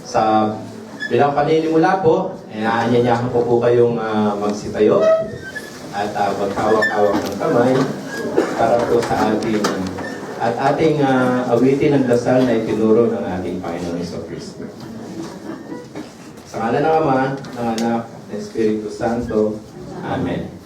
Sa bilang paninimula po, aanyanyahan ko po kayong magsitayo at maghawak-hawak ng kamay para po sa ating awitin ng dasal na itinuro ng ating Panginoon Jesucristo. Sa ngalan ng Ama, ng Anak, ng Espiritu Santo. Amen.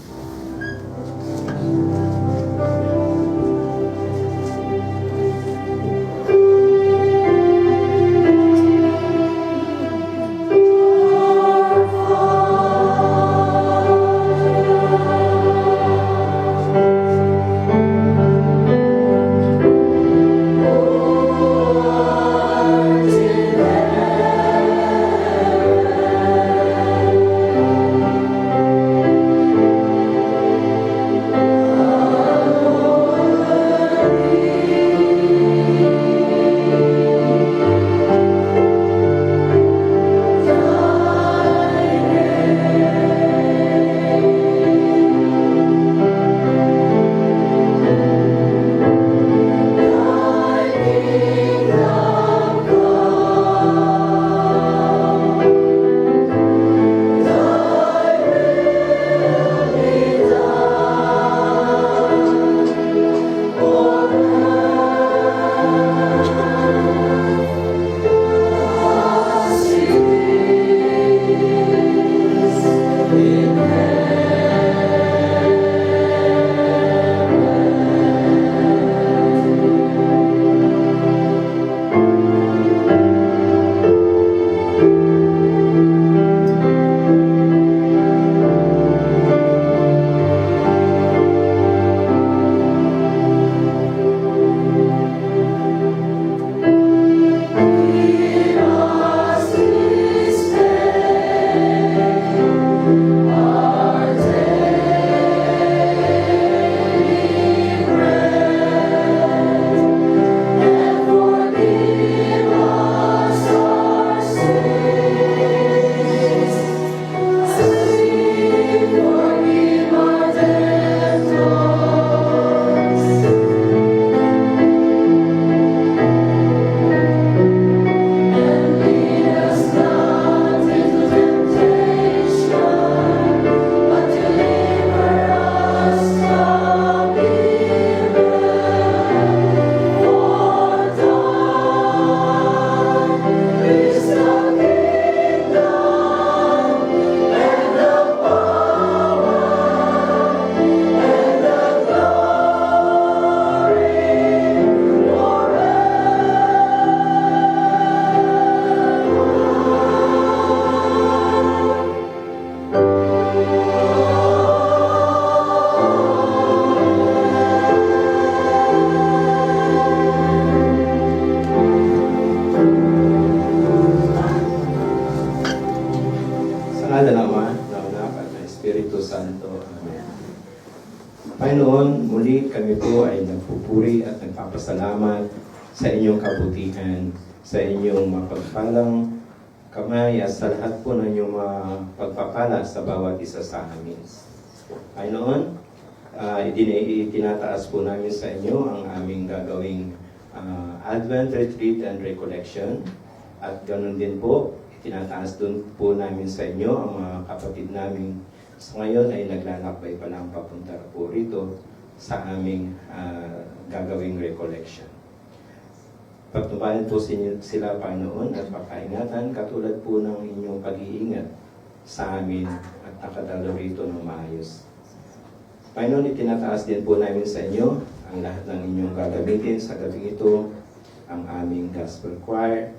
Panginoon, muli kami po ay nagpupuri at nagpapasalamat sa inyong kabutihan, sa inyong mapagpalang kamay at sa lahat po ng inyong pagpapala sa bawat isa sa amin. Panginoon, itinataas po namin sa inyo ang aming gagawing Advent Retreat and Recollection, at ganoon din po, itinataas doon po namin sa inyo ang mga kapatid namin sa ngayon ay naglalakbay pa lang papunta po rito sa aming gagawing recollection. Pagtubayan po sila, Panginoon, at pakaingatan katulad po ng inyong pag-iingat sa amin at nakadalo rito ng maayos. Panginoon, itinataas din po namin sa inyo ang lahat ng inyong gagamitin sa gabi ito, ang aming gospel choir,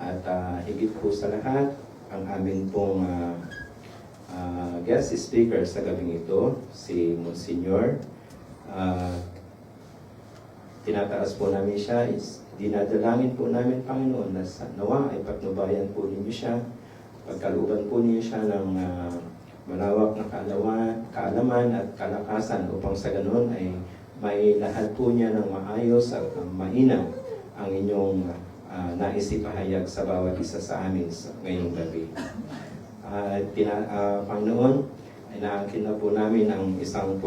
at higit po sa lahat, ang aming pong guest speaker sa gabing ito, si Monsignor. Tinataas po namin siya, dinadalangin po namin, Panginoon, na nawa ay patnubayan po ninyo siya, pagkalooban po ninyo siya ng malawak na kaalaman at kalakasan upang sa ganoon ay may lahat po niya ng maayos at mainam ang inyong naisipahayag sa bawat isa sa amin ngayong gabi. Panginoon, inaangkin na po namin ang 100%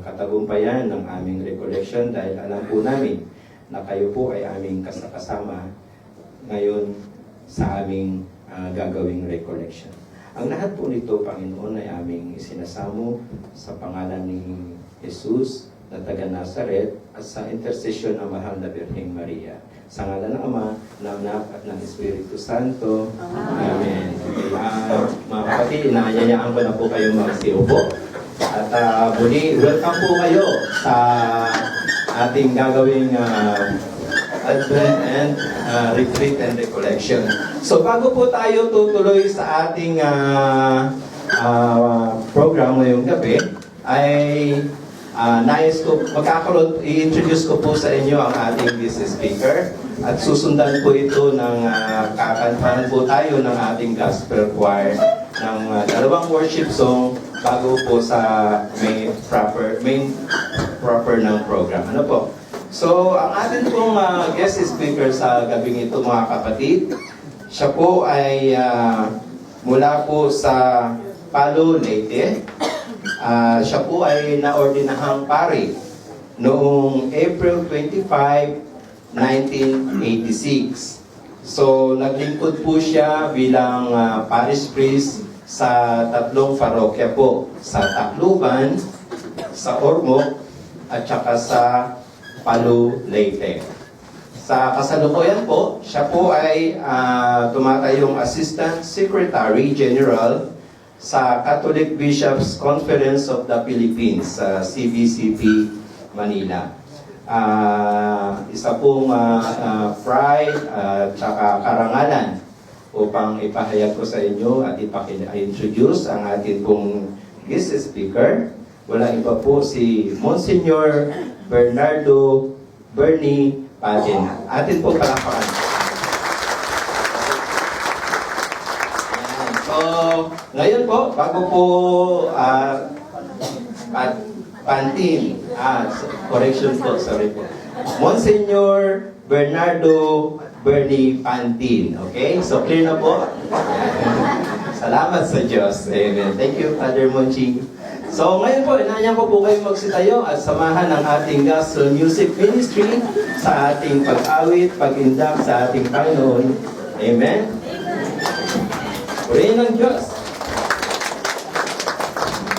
katagumpayan ng aming recollection dahil alam po namin na kayo po ay aming kasama ngayon sa aming gagawing recollection. Ang lahat po nito, Panginoon, ay aming isinasamo sa pangalan ni Jesus na taga Nazaret at sa intercession ng mahal na Birheng Maria. Sa ngalan ng Ama, ng Anak at ng Espiritu Santo. Amen. Mga kapatid, inaanyayaan ko na po kayo magsiupo. At muli, welcome po kayo sa ating gagawing Advent and Retreat and Recollection. So bago po tayo tutuloy sa ating program ngayong gabi, ay nais ko i-introduce ko po sa inyo ang ating guest speaker at susundan po ito ng kakantahan po tayo ng ating gospel choir ng dalawang worship song bago po sa main proper ng program. Ano po? So, ang atin pong guest speaker sa gabing ito, mga kapatid, siya po ay mula po sa Palo, Leyte. Siya po ay naordinahang pari noong April 25, 1986. So, naglingkod po siya bilang parish priest sa tatlong parokya po, sa Tacloban, sa Ormoc, at saka sa Palo, Leyte. Sa kasalukuyan po, siya po ay tumatayong Assistant Secretary General sa Catholic Bishops Conference of the Philippines, sa CBCP, Manila. Isa pong pride at saka karangalan upang ipahayag ko sa inyo at ipaki-introduce ang ating pong guest speaker. Wala iba po si Monsignor Bernardo Bernie Padin. Atin po palakpakan. So, ngayon po, bago po Pantin, correction po, sorry po. Monsignor Bernardo Bernie Pantin. Okay? So, clear na po? Salamat sa Diyos. Amen. Thank you, Father Monching. So, ngayon po, inanyan ko po kayo magsitayo at samahan ang ating gospel music ministry sa ating pag-awit, pag-indak sa ating Panginoon. Amen? Purihin ng Diyos.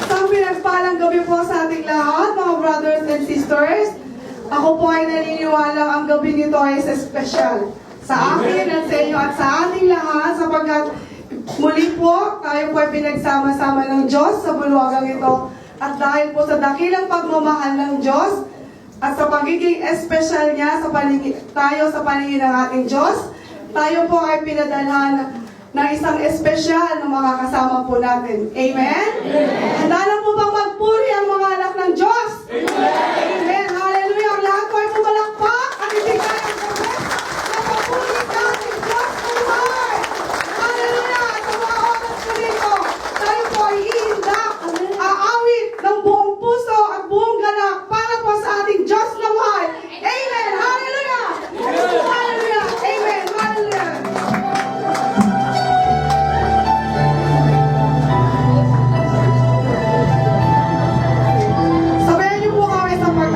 Isang pinagpalang gabi po sa ating lahat, mga brothers and sisters. Ako po ay naniniwala ang gabi nito ay espesyal sa akin at sa inyo at sa ating lahat sapagkat muli po, tayo po ay pinagsama-sama ng Diyos sa bulwagang ito. At dahil po sa dakilang pagmamahal ng Diyos at sa pagiging espesyal niya tayo sa paningin ng ating Diyos, tayo po ay pinadalhan ng isang espesyal na makakasama po natin. Amen? Handa na po bang magpuri ang mga anak ng Diyos? Amen! Hallelujah! Ang lahat po ay pumalakpak at ibigay ang gabi na papuri sa ating Diyos buhay! Hallelujah! At sa mga oras ko dito, tayo po ay iindak, aawit ng buong puso at buong galak para po sa ating Diyos na mahal. Amen! Hallelujah! Hallelujah! Amen! Hallelujah! Sabayan niyo po kami sa pag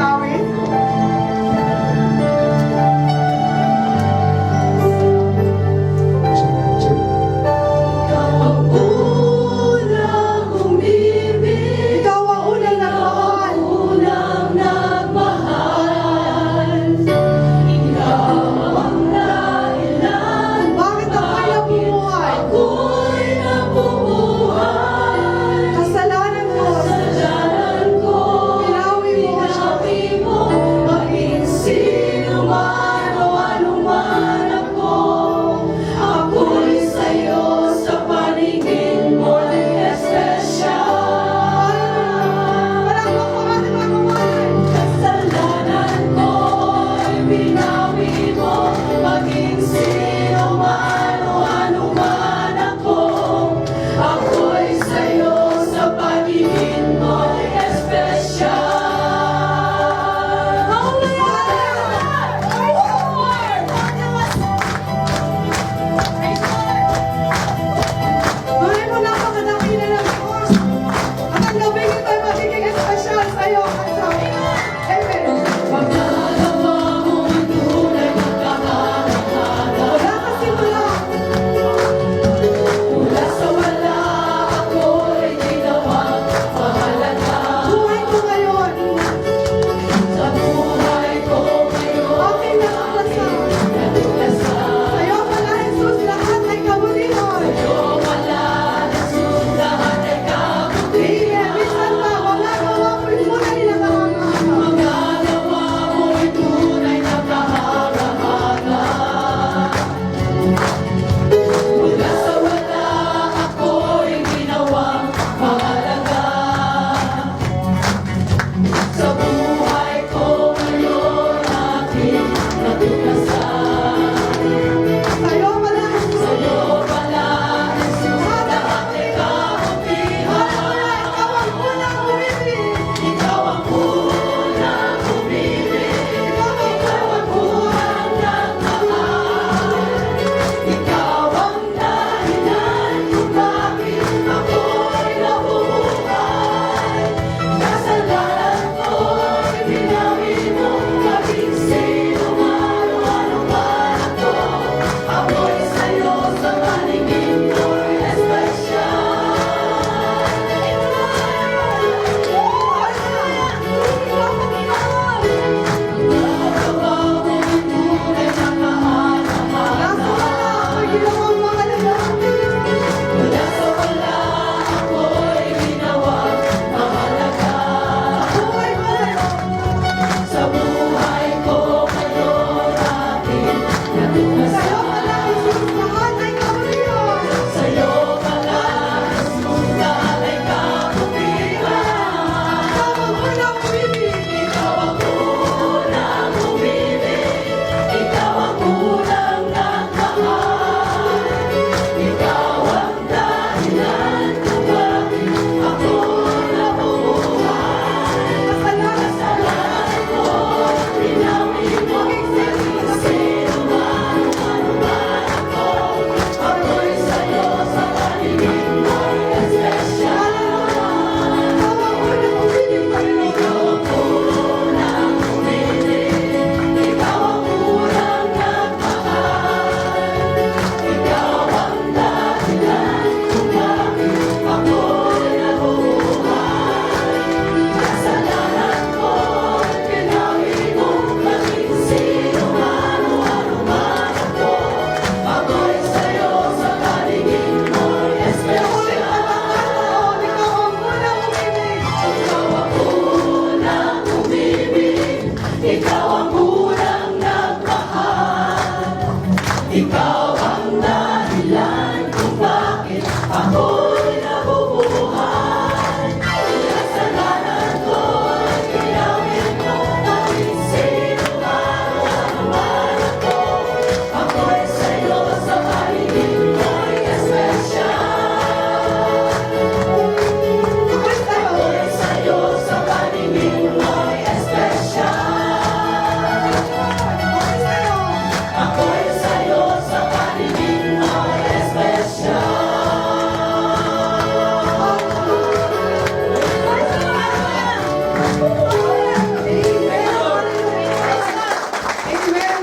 Amen.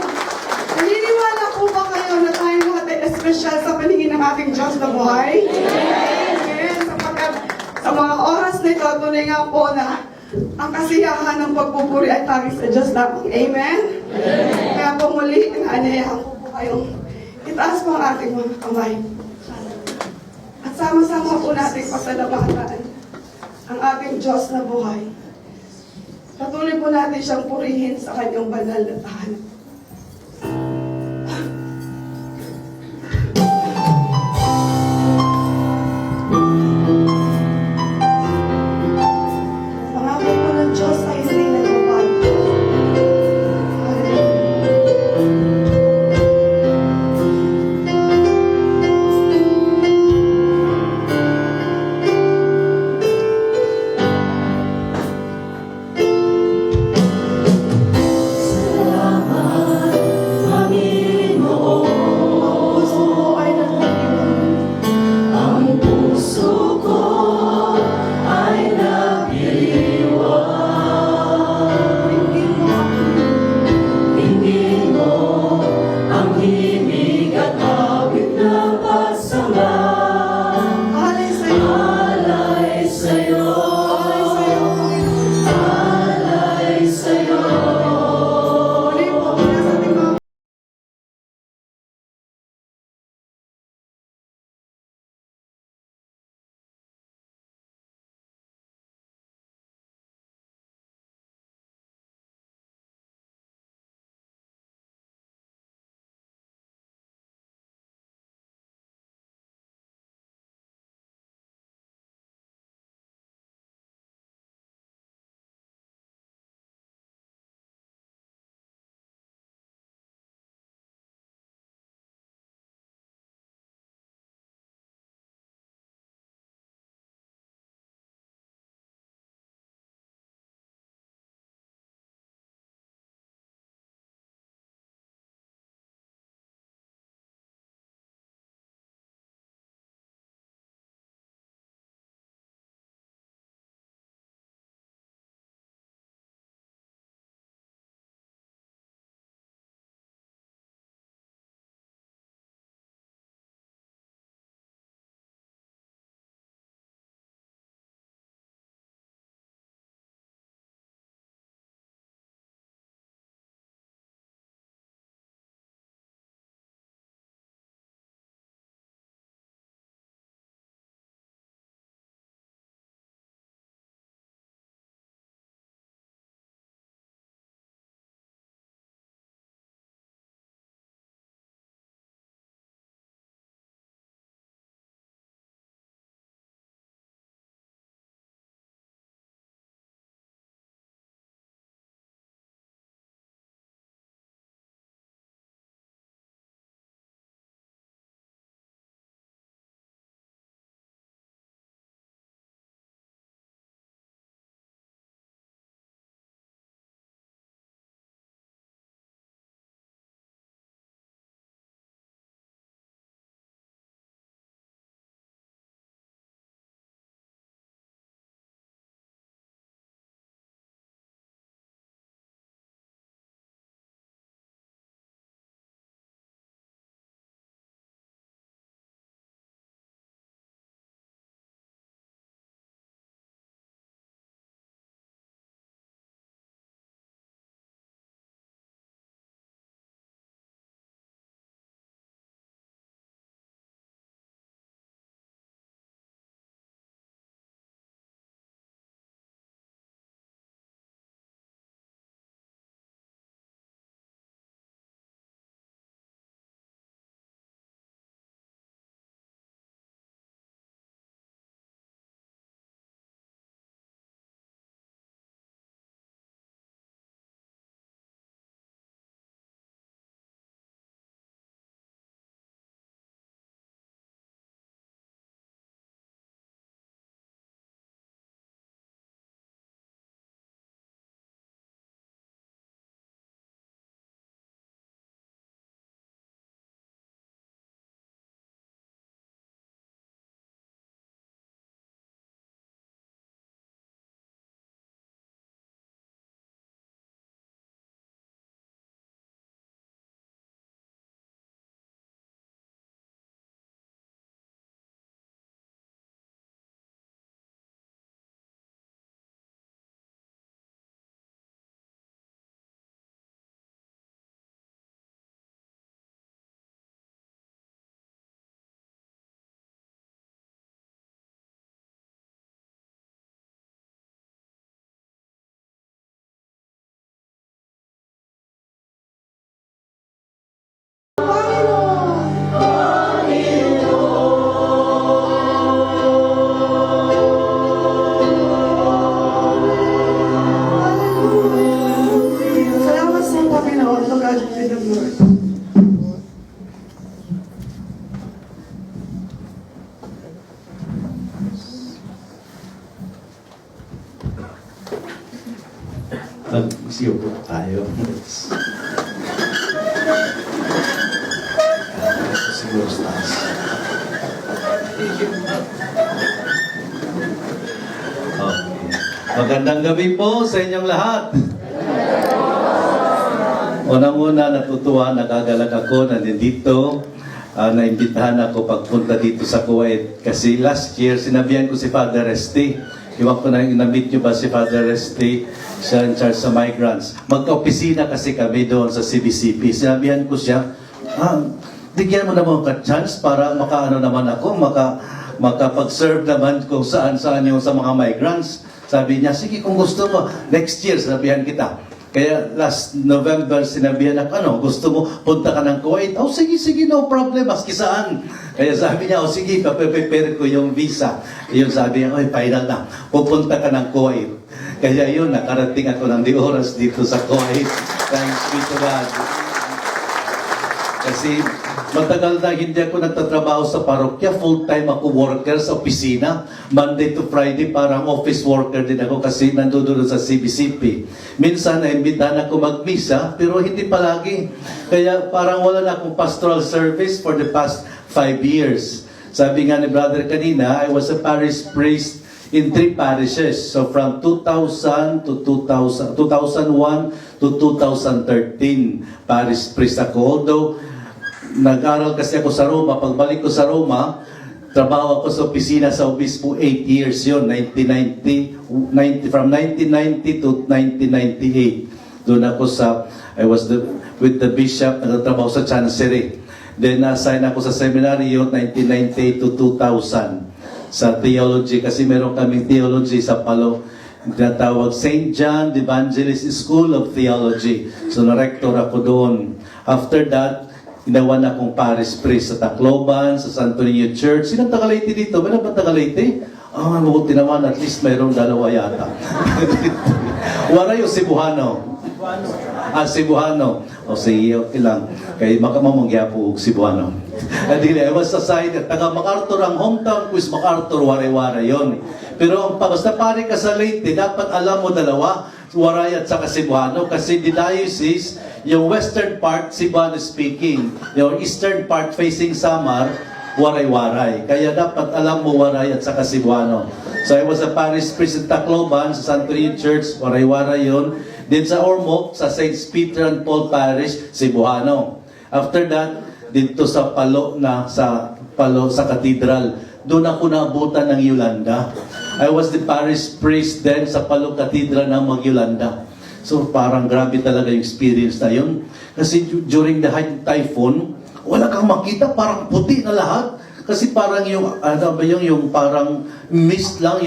Naniniwala po ba kayo na tayo lahat ay espesyal sa paningin ng ating Diyos na buhay? Amen. Sapagkat sa mga oras na ito, tunay nga po na ang kasiyahan ng pagpupuri ay tanging sa Diyos lamang. Amen? Kaya po muli, inaanyayahan ko po kayong itaas po ang ating mga kamay. At sama-sama po natin pasalamatan ang ating Diyos na buhay. Patuloy po natin siyang purihin sa kanyang banal na tahanan. Pangako po ng Diyos ay hindi nagbabago. Hallelujah. Salamat Sige po tayo. Siguro sa taas. Okay. Magandang gabi po sa inyong lahat. Unang-una, natutuwa, nagagalak ako na nandito. Naimbitahan ako pagpunta dito sa Kuwait. Kasi last year, sinabihan ko si Father Resti. Iwan ko na, na-meet nyo ba si Father Resti? Siya in charge sa migrants. Magka-opisina kasi kami doon sa CBCP. Sinabihan ko siya, bigyan mo naman ka chance para makaano naman ako, makapag-serve naman kung saan-saan yung sa mga migrants. Sabi niya, sige kung gusto mo, next year sabihan kita. Kaya last November sinabihan ako, gusto mo punta ka ng Kuwait? Oh, sige, no problem, maski saan. Kaya sabi niya, sige, paprepare ko yung visa. Yun sabi niya, final na, pupunta ka ng Kuwait. Kaya yun, nakarating ako ng di oras dito sa Kuwait. Thanks be to God. Kasi matagal na hindi ako nagtatrabaho sa parokya. Full-time ako worker sa opisina. Monday to Friday, parang office worker din ako kasi nandoon sa CBCP. Minsan, naimbitahan ako magmisa, pero hindi palagi. Kaya parang wala na akong pastoral service for the past 5 years. Sabi nga ni brother kanina, I was a parish priest in 3 parishes. So from 2000 to 2001 to 2013, parish priest ako. Although, nag-aral kasi ako sa Roma. Pagbalik ko sa Roma, trabaho ako sa opisina sa obispo 8 years yun, from 1990 to 1998. Doon ako with the bishop, nagtatrabaho sa chancery. Then, na-assign ako sa seminary yun, 1998 to 2000 sa theology. Kasi meron kaming theology sa Palo. Tinatawag St. John the Evangelist School of Theology. So, na-rector ako doon. After that, ginawa na akong parish priest sa Tacloban, sa Santo Niño Church. Sinang taga Leyte dito? Meron ba taga Leyte? Mabuti naman, at least mayroong dalawa yata. Waray o Cebuano? Cebuano. O sige, okay lang. Kaya makamamangya po Cebuano. Adili, I was assigned, taga MacArthur, ang hometown ko is MacArthur, Waray-Waray yun. Pero basta pare ka sa Leyte, dapat alam mo dalawa, Waray at saka Cebuano, kasi the diocese, yung western part, Cebuano speaking. Yung eastern part facing Samar, Waray-Waray. Kaya dapat alam mo Waray at saka Cebuano. So I was a parish priest in Tacloban, sa Santo Niño Church, Waray-Waray yun. Then sa Ormoc, sa St. Peter and Paul Parish, Cebuano. After that, dito sa Palo sa Cathedral. Doon ako naabutan ng Yolanda. I was the parish priest then sa Palo Cathedral ng Yolanda. So parang grabe talaga yung experience na yun. Kasi during the high typhoon, wala kang makita, parang puti na lahat. Kasi parang yung parang mist lang,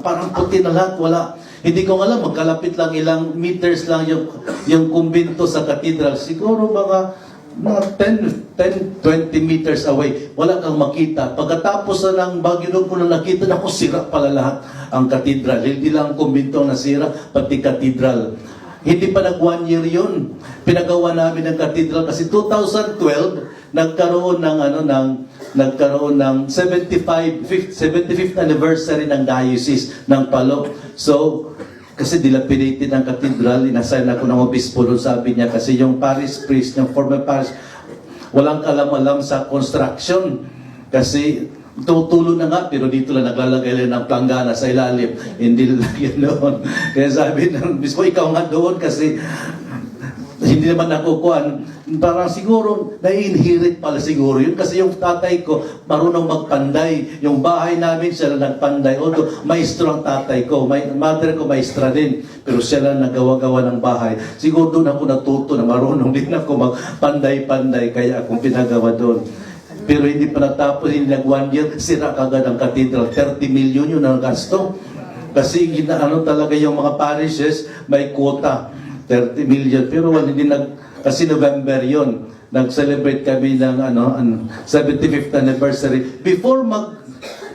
parang puti na lahat, wala. Hindi ko alam, magkalapit lang ilang meters lang yung kumbento sa cathedral. Siguro mga 10-20 meters away. Wala kang makita. Pagkatapos na ng bagyo doon ko na nakita, naku, sira pala lahat ang cathedral. Hindi lang ang kumbento ang nasira, pati cathedral. Hindi pa nag 1 year yun. Pinagawa namin ng cathedral kasi 2012, nagkaroon ng 75th anniversary ng diocese ng Palo. So, kasi dilapidated ang cathedral, inassign ako ng obispo doon, sabi niya, kasi yung parish priest, yung former parish, walang alam-alam sa construction. Kasi tutulo na nga, pero dito lang naglalagay lang ng planggana sa ilalim. Hindi lang yan doon. Kaya sabi ng obispo, ikaw nga doon kasi hindi naman nakukuhan. Parang siguro, nai-inherit pala siguro yun. Kasi yung tatay ko, marunong magpanday. Yung bahay namin, siya lang nagpanday. Although, maestro ang tatay ko. Mother ko, maestra din. Pero siya lang nagawa-gawa ng bahay. Siguro doon ako natuto na marunong din ako magpanday-panday. Kaya akong pinagawa doon. Pero hindi pa natapos, hindi nag 1 year, sira kagad ang cathedral. 30 million yun ang gasto. Kasi talaga yung mga parishes, may quota. 30 million. Pero hindi kasi November yon, nag-celebrate kami ng 75th anniversary. Before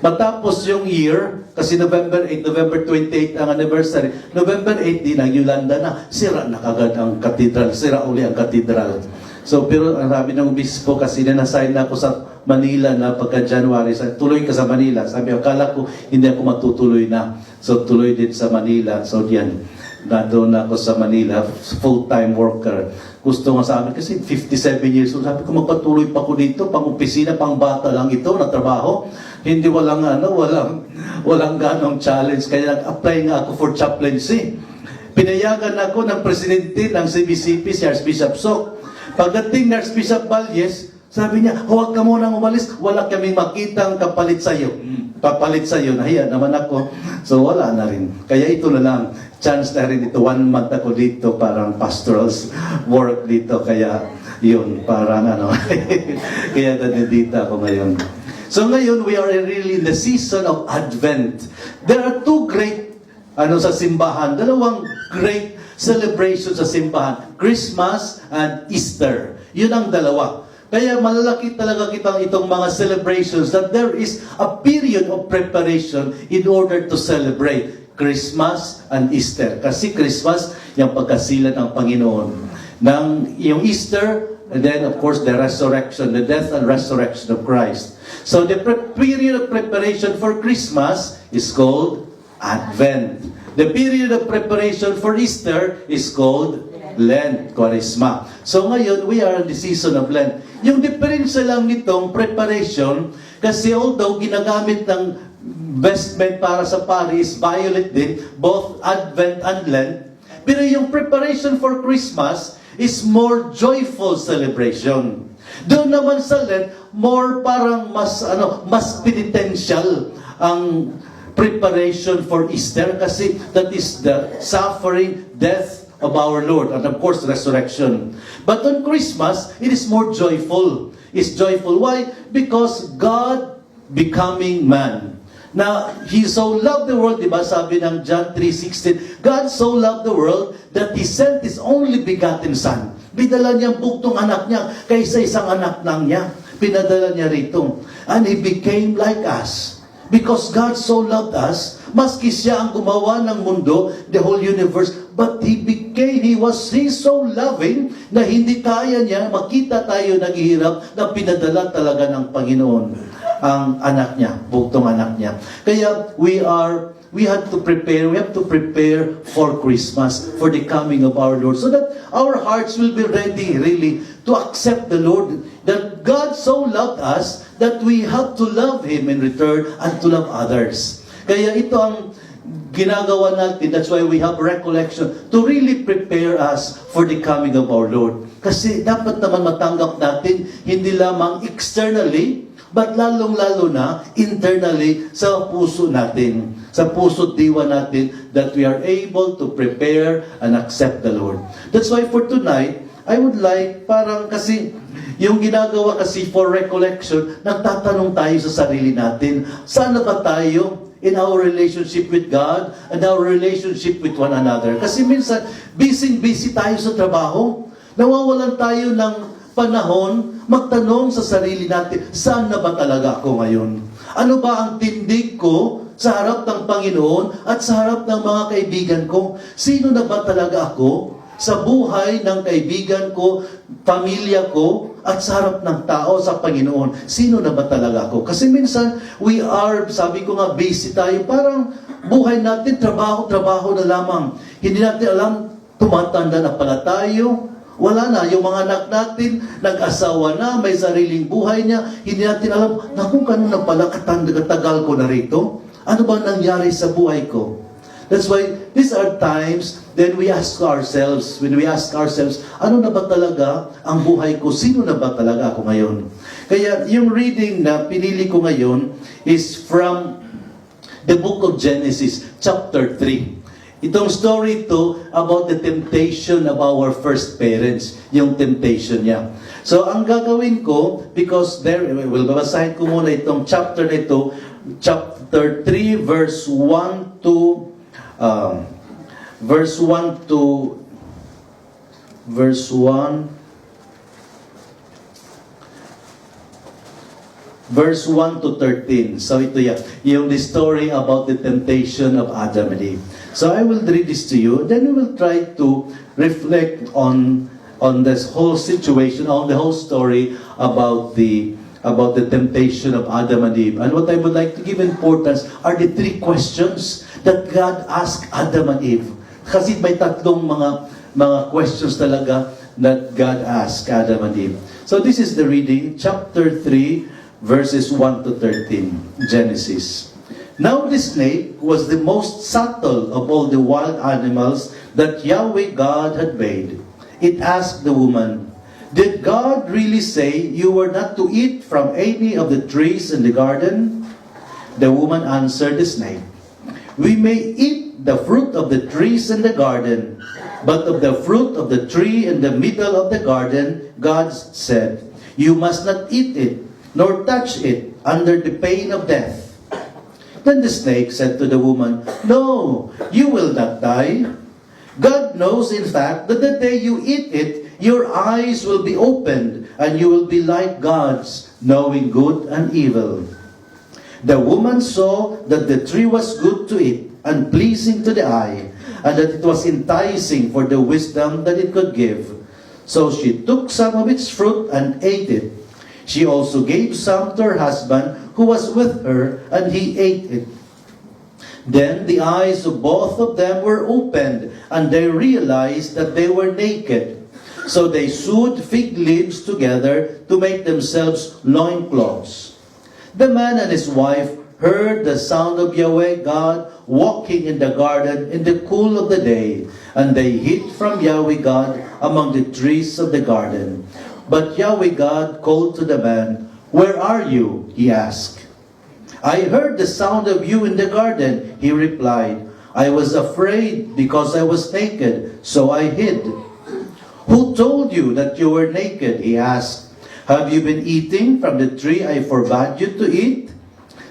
matapos yung year, kasi November 8, November 28 ang anniversary, November 18, nag-Yolanda na, sira na kagad ang cathedral, sira uli ang cathedral. So, pero ang sabi ng obispo, kasi na-assign na ako sa Manila na pagka-January, tuloy ka sa Manila. Sabi, akala ko, hindi ako matutuloy na. So, tuloy din sa Manila. So, yan. Nandun ako sa Manila, full-time worker. Gusto nga sa amin, kasi 57 years old, sabi ko, magpatuloy pa ko dito, pang opisina, pang bata lang ito, na trabaho. Hindi walang ganong challenge. Kaya nag-apply nga ako for chaplaincy. Pinayagan ako ng presidente ng CBCP, si Archbishop Sok. Pagdating ni Archbishop Valles, sabi niya, huwag ka munang umalis, wala kaming makitang kapalit sa'yo. Papalit sa'yo, nahiya naman ako. So wala na rin. Kaya ito na lang, chance na rin ito. 1 month ako dito, parang pastorals work dito. Kaya yun, parang kaya nandito ako ngayon. So ngayon, we are really in the season of Advent. There are 2 great sa simbahan, dalawang great celebrations sa simbahan, Christmas and Easter. Yun ang dalawa. Kaya malalaki talaga itong mga celebrations that there is a period of preparation in order to celebrate Christmas and Easter. Kasi Christmas, yung pagkasilan ng Panginoon. Yung Easter, and then of course the resurrection, the death and resurrection of Christ. So the period of preparation for Christmas is called Advent. The period of preparation for Easter is called Lent, Quaresma. So ngayon, we are in the season of Lent. Yung diferensya lang nitong preparation, kasi although ginagamit ng vestment para sa Paris, violet din, both Advent and Lent, pero yung preparation for Christmas is more joyful celebration. Doon naman sa Lent, more parang mas penitential ang preparation for Easter kasi that is the suffering, death of our Lord, and of course, resurrection. But on Christmas, it is more joyful. It's joyful. Why? Because God becoming man. Now, He so loved the world, diba? Sabi ng John 3:16, God so loved the world that He sent His only begotten Son. Bidala niya ang buktong anak niya kaysa isang anak lang niya. Pinadala niya rito. And He became like us. Because God so loved us, maski siya ang gumawa ng mundo, the whole universe, but He was so loving na hindi kaya niya makita tayo naghihirap na pinadala talaga ng Panginoon ang anak niya, buktong anak niya. Kaya we have to prepare for Christmas, for the coming of our Lord, so that our hearts will be ready really to accept the Lord, that God so loved us that we have to love Him in return and to love others. Kaya ito ang ginagawa natin. That's why we have recollection to really prepare us for the coming of our Lord. Kasi dapat naman matanggap natin hindi lamang externally, but lalong-lalo na internally sa puso natin, sa puso't diwa natin, that we are able to prepare and accept the Lord. That's why for tonight, I would like, parang kasi, yung ginagawa kasi for recollection, nagtatanong tayo sa sarili natin, saan na ba tayo in our relationship with God and our relationship with one another? Kasi minsan, busy tayo sa trabaho, nawawalan tayo ng panahon, magtanong sa sarili natin, saan na ba talaga ako ngayon? Ano ba ang tindig ko sa harap ng Panginoon at sa harap ng mga kaibigan ko? Sino na ba talaga ako sa buhay ng kaibigan ko, pamilya ko, at sa harap ng tao sa Panginoon? Sino na ba talaga ako? Kasi minsan, we are, sabi ko nga, busy tayo. Parang buhay natin, trabaho na lamang. Hindi natin alam, tumatanda na pala tayo. Wala na, yung mga anak natin, nag-asawa na, may sariling buhay niya. Hindi natin alam, naku, kano na pala katagal ko na rito? Ano ba nangyari sa buhay ko? That's why these are times then we ask ourselves, ano na ba talaga ang buhay ko? Sino na ba talaga ako ngayon? Kaya yung reading na pinili ko ngayon is from the book of Genesis, chapter 3. Itong story ito about the temptation of our first parents, yung temptation niya. So ang gagawin ko, because babasahin ko muna itong chapter na ito, chapter 3, verse 1 to verse 1 to 13. So ito yan, yung the story about the temptation of Adam and Eve. So I will read this to you, then we will try to reflect on this whole situation, on the whole story about the temptation of Adam and Eve. And what I would like to give importance are the 3 questions that God asked Adam and Eve. Kasi may tatlong mga questions talaga that God asked Adam and Eve. So this is the reading, chapter 3, verses 1 to 13, Genesis. Now the snake was the most subtle of all the wild animals that Yahweh God had made. It asked the woman, "Did God really say you were not to eat from any of the trees in the garden?" The woman answered the snake, "We may eat the fruit of the trees in the garden, but of the fruit of the tree in the middle of the garden, God said, you must not eat it, nor touch it, under the pain of death." Then the snake said to the woman, "No, you will not die. God knows, in fact, that the day you eat it, your eyes will be opened, and you will be like gods, knowing good and evil." The woman saw that the tree was good to eat, and pleasing to the eye, and that it was enticing for the wisdom that it could give. So she took some of its fruit and ate it. She also gave some to her husband who was with her, and he ate it. Then the eyes of both of them were opened, and they realized that they were naked. So they sewed fig leaves together to make themselves loincloths. The man and his wife heard the sound of Yahweh God walking in the garden in the cool of the day, and they hid from Yahweh God among the trees of the garden. But Yahweh God called to the man, "Where are you?" he asked. "I heard the sound of you in the garden," he replied. "I was afraid because I was naked, so I hid." "Who told you that you were naked?" he asked. "Have you been eating from the tree I forbade you to eat?"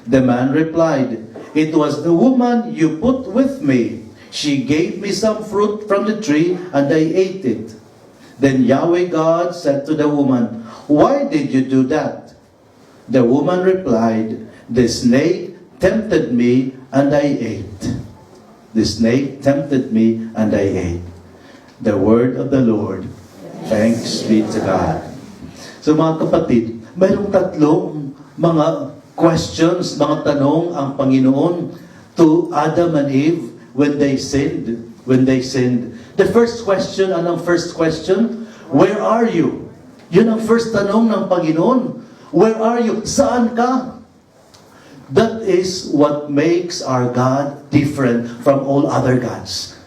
The man replied, "It was the woman you put with me. She gave me some fruit from the tree, and I ate it." Then Yahweh God said to the woman, "Why did you do that?" The woman replied, "The snake tempted me, and I ate." The snake tempted me, and I ate. The word of the Lord. Thanks be to God. So mga kapatid, mayroong tatlong mga questions, mga tanong ang Panginoon to Adam and Eve when they sinned. The first question, anong first question? Where are you? Yun ang first tanong ng Panginoon. Where are you? Saan ka? That is what makes our God different from all other gods.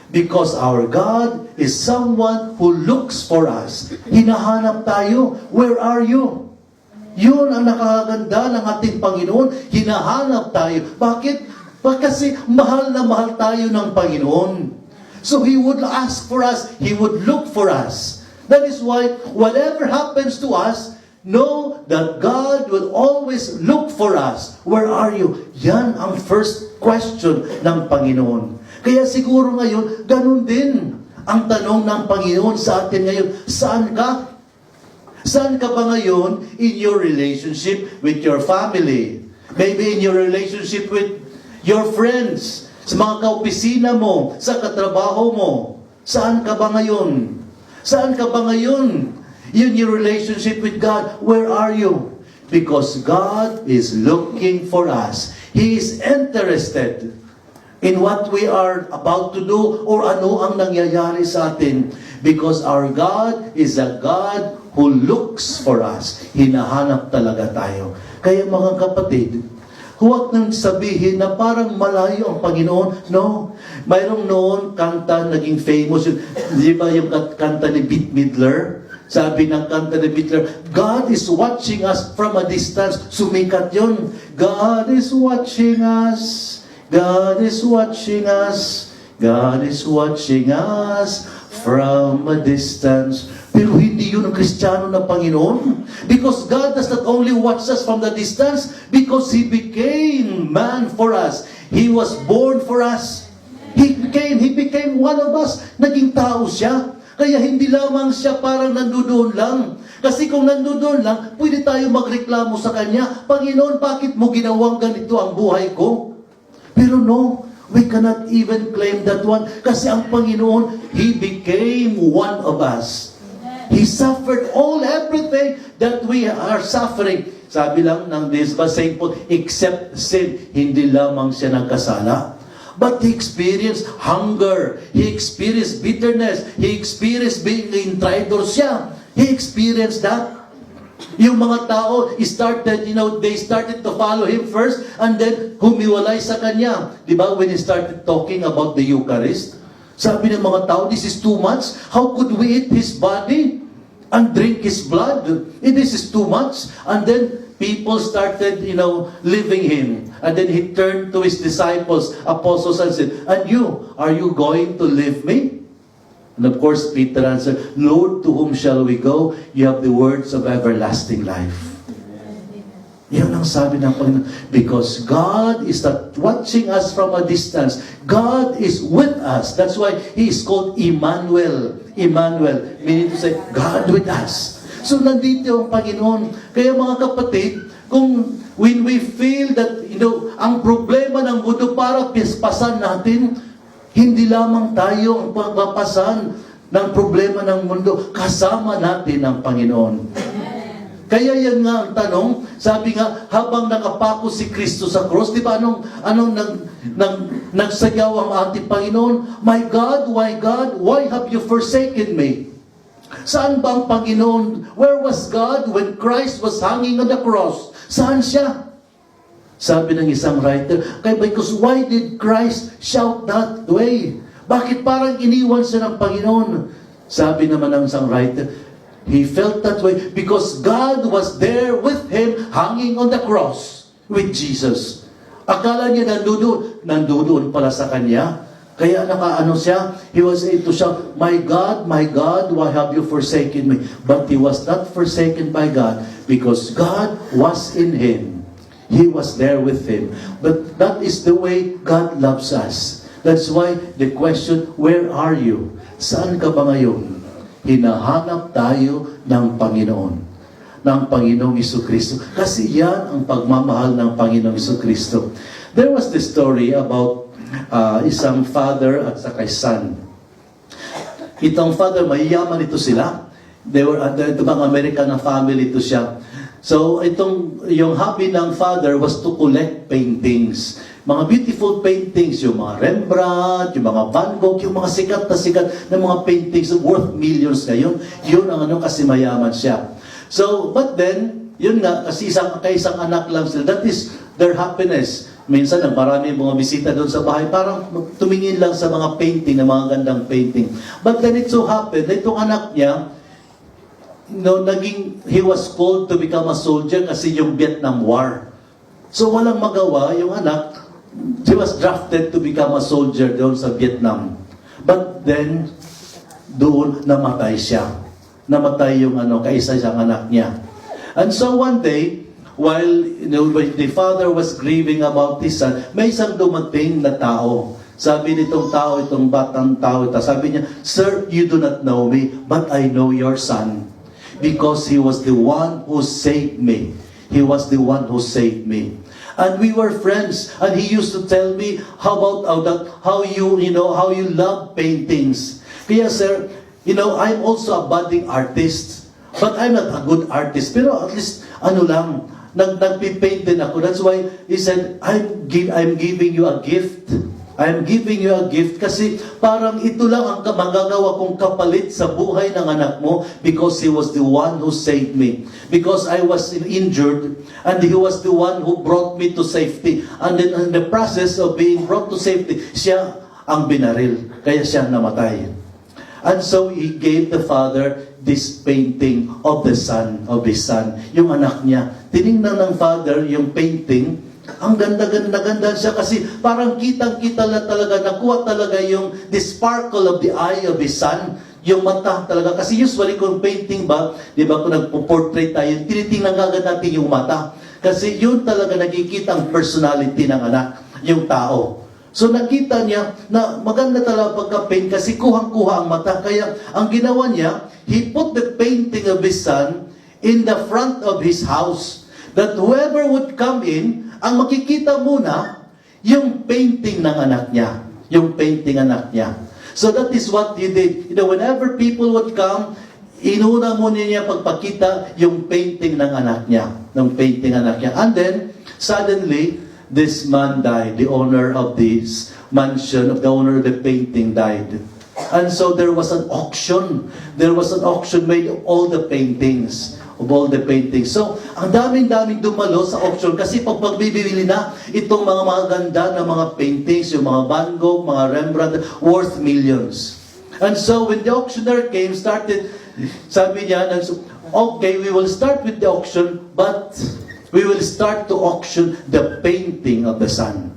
Because our God is someone who looks for us. Hinahanap tayo. Where are you? Yun ang nakakaganda ng ating Panginoon. Hinahanap tayo. Bakit? Kasi mahal na mahal tayo ng Panginoon. So He would ask for us. He would look for us. That is why whatever happens to us, know that God will always look for us. Where are you? Yan ang first question ng Panginoon. Kaya siguro ngayon, ganun din ang tanong ng Panginoon sa atin ngayon. Saan ka? Saan ka ba ngayon in your relationship with your family? Maybe in your relationship with your friends, sa mga kaopisina mo, sa katrabaho mo. Saan ka ba ngayon? Saan ka ba ngayon? In your relationship with God, where are you? Because God is looking for us. He is interested in what we are about to do or ano ang nangyayari sa atin. Because our God is a God who looks for us. Hinahanap talaga tayo. Kaya mga kapatid, huwag nang sabihin na parang malayo ang Panginoon. No. Mayroong noon kanta naging famous. Di ba yung kanta ni Bette Midler? Sabi ng kanta ni Midler, God is watching us from a distance. Sumikat yun. God is watching us. God is watching us. God is watching us from a distance. Pero hindi yun ang Kristiyano ng Panginoon. Because God does not only watch us from the distance, because He became man for us. He was born for us. He became one of us. Naging tao siya. Kaya hindi lamang siya parang nandoon lang. Kasi kung nandoon lang, pwede tayo magreklamo sa Kanya, Panginoon, bakit mo ginawang ganito ang buhay ko? Pero no, we cannot even claim that one. Kasi ang Panginoon, He became one of us. He suffered everything that we are suffering. Sabi lang ng Saint Paul, except sin, hindi lamang siya nagkasala. But he experienced hunger. He experienced bitterness. He experienced being in traitor siya. He experienced that. Yung mga tao started, they started to follow him first and then humiwalay sa kanya. Di ba? When he started talking about the Eucharist, sabi ng mga tao, this is too much. How could we eat his body and drink his blood? This is too much. And then people started, leaving him. And then he turned to his disciples, apostles, and said, and you, are you going to leave me? And of course, Peter answered, Lord, to whom shall we go? You have the words of everlasting life. Yan ang sabi ng Panginoon. Because God is not watching us from a distance. God is with us. That's why He is called Emmanuel. Emmanuel, meaning to say, God with us. So nandito ang Panginoon. Kaya mga kapatid, when we feel that, ang problema ng mundo para pispasan natin, hindi lamang tayo ang pagpapasan ng problema ng mundo, kasama natin ang Panginoon. Kaya yan nga ang tanong, sabi nga, habang nakapako si Kristo sa cross, di ba anong nagsayaw ang ating Panginoon? My God, why have you forsaken me? Saan ba ang Panginoon? Where was God when Christ was hanging on the cross? Saan siya? Sabi ng isang writer, because why did Christ shout that way? Bakit parang iniwan siya ng Panginoon? Sabi naman ng isang writer, he felt that way because God was there with him hanging on the cross with Jesus. Akala niya nandoon pala sa kanya. Kaya nakaano siya, he was able to shout, my God, why have you forsaken me? But he was not forsaken by God because God was in him. He was there with him. But that is the way God loves us. That's why the question, where are you? Saan ka ba ngayon? Hinahanap tayo ng Panginoon. Ng Panginoong Jesucristo. Kasi yan ang pagmamahal ng Panginoong Jesucristo. There was this story about isang father at saka son. Itong father, mayayaman ito sila. They were ito bang American na family ito siya. So, yung hobby ng father was to collect paintings. Mga beautiful paintings, yung mga Rembrandt, yung mga Van Gogh, yung mga sikat na mga paintings worth millions ngayon. Yun ang kasi mayaman siya. So, but then, yun nga, kasi isang anak lang sila. That is their happiness. Minsan, marami mga bisita doon sa bahay, parang tumingin lang sa mga painting, na mga gandang painting. But then it so happened, na itong anak niya, he was called to become a soldier kasi yung Vietnam War. So walang magawa yung anak. He was drafted to become a soldier doon sa Vietnam. But then, doon namatay siya. Namatay yung kaisa-isang anak niya. And so one day, while the father was grieving about his son, may isang dumating na tao. Sabi nitong tao, itong batang tao, sabi niya, Sir, you do not know me, but I know your son. Because he was the one who saved me. He was the one who saved me. And we were friends. And he used to tell me how you love paintings. Kaya sir, I'm also a budding artist. But I'm not a good artist. Pero at least, nagpipaint din ako. That's why he said, I'm giving you a gift. I'm giving you a gift kasi parang ito lang ang magagawa kong kapalit sa buhay ng anak mo because he was the one who saved me. Because I was injured and he was the one who brought me to safety. And then in the process of being brought to safety, siya ang binaril. Kaya siya namatay. And so he gave the father this painting of his son. Yung anak niya. Tinignan ng father yung painting. Ang ganda siya kasi parang kitang-kita lang talaga, nakuha talaga yung the sparkle of the eye of his son, yung mata talaga. Kasi usually kung painting ba, di ba kung nagpo-portrait tayo, tinitingnan agad natin yung mata. Kasi yun talaga nakikita ang personality ng anak, yung tao. So nakita niya na maganda talaga pagka-paint kasi kuhang-kuha ang mata. Kaya ang ginawa niya, he put the painting of his son in the front of his house. That whoever would come in, ang makikita muna, yung painting ng anak niya. Yung painting anak niya. So that is what he did. Whenever people would come, inuna muna niya pagpakita yung painting ng anak niya. Ng painting anak niya. And then, suddenly, this man died, the owner of this mansion, the owner of the painting died. And so there was an auction. There was an auction made of all the paintings. So, ang daming-daming dumalo sa auction kasi pag pagbibili na itong mga maganda na mga paintings, yung mga Van Gogh, mga Rembrandt, worth millions. And so, when the auctioneer came, sabi niya, okay, we will start with the auction, but we will start to auction the painting of the sun.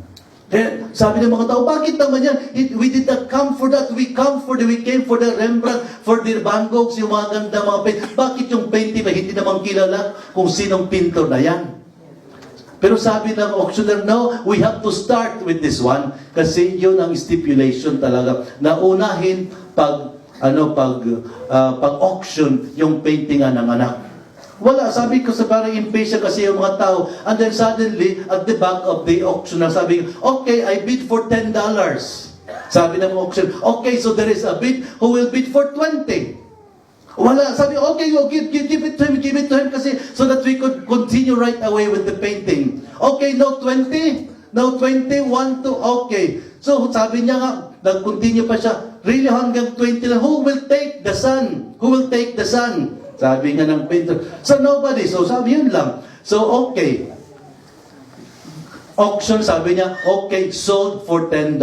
Kaya sabi ng mga tao, bakit naman yan? We did not come for that. We came for the Rembrandt, for the Van Goghs, yung mga ganda mga painting. Bakit yung painting na hindi naman kilala kung sinong pintor na yan? Pero sabi ng auctioneer, no, we have to start with this one kasi yun ang stipulation talaga na unahin pag auction yung paintingan ng anak. Wala, sabi ko sa parang impatient kasi yung mga tao. And then suddenly, at the back of the auction, sabi ko, okay, I bid for $10. Sabi ng auction, okay, so there is a bid who will bid for 20. Wala, sabi, okay, give it to him kasi so that we could continue right away with the painting. Okay, no 20, no 20, 1, 2, okay. So sabi niya nga, nag-continue pa siya, really hanggang 20 lang, who will take the sun? Who will take the sun? Sabi nga ng painter. So nobody. So sabi yun lang. So okay. Auction, sabi niya, okay, sold for $10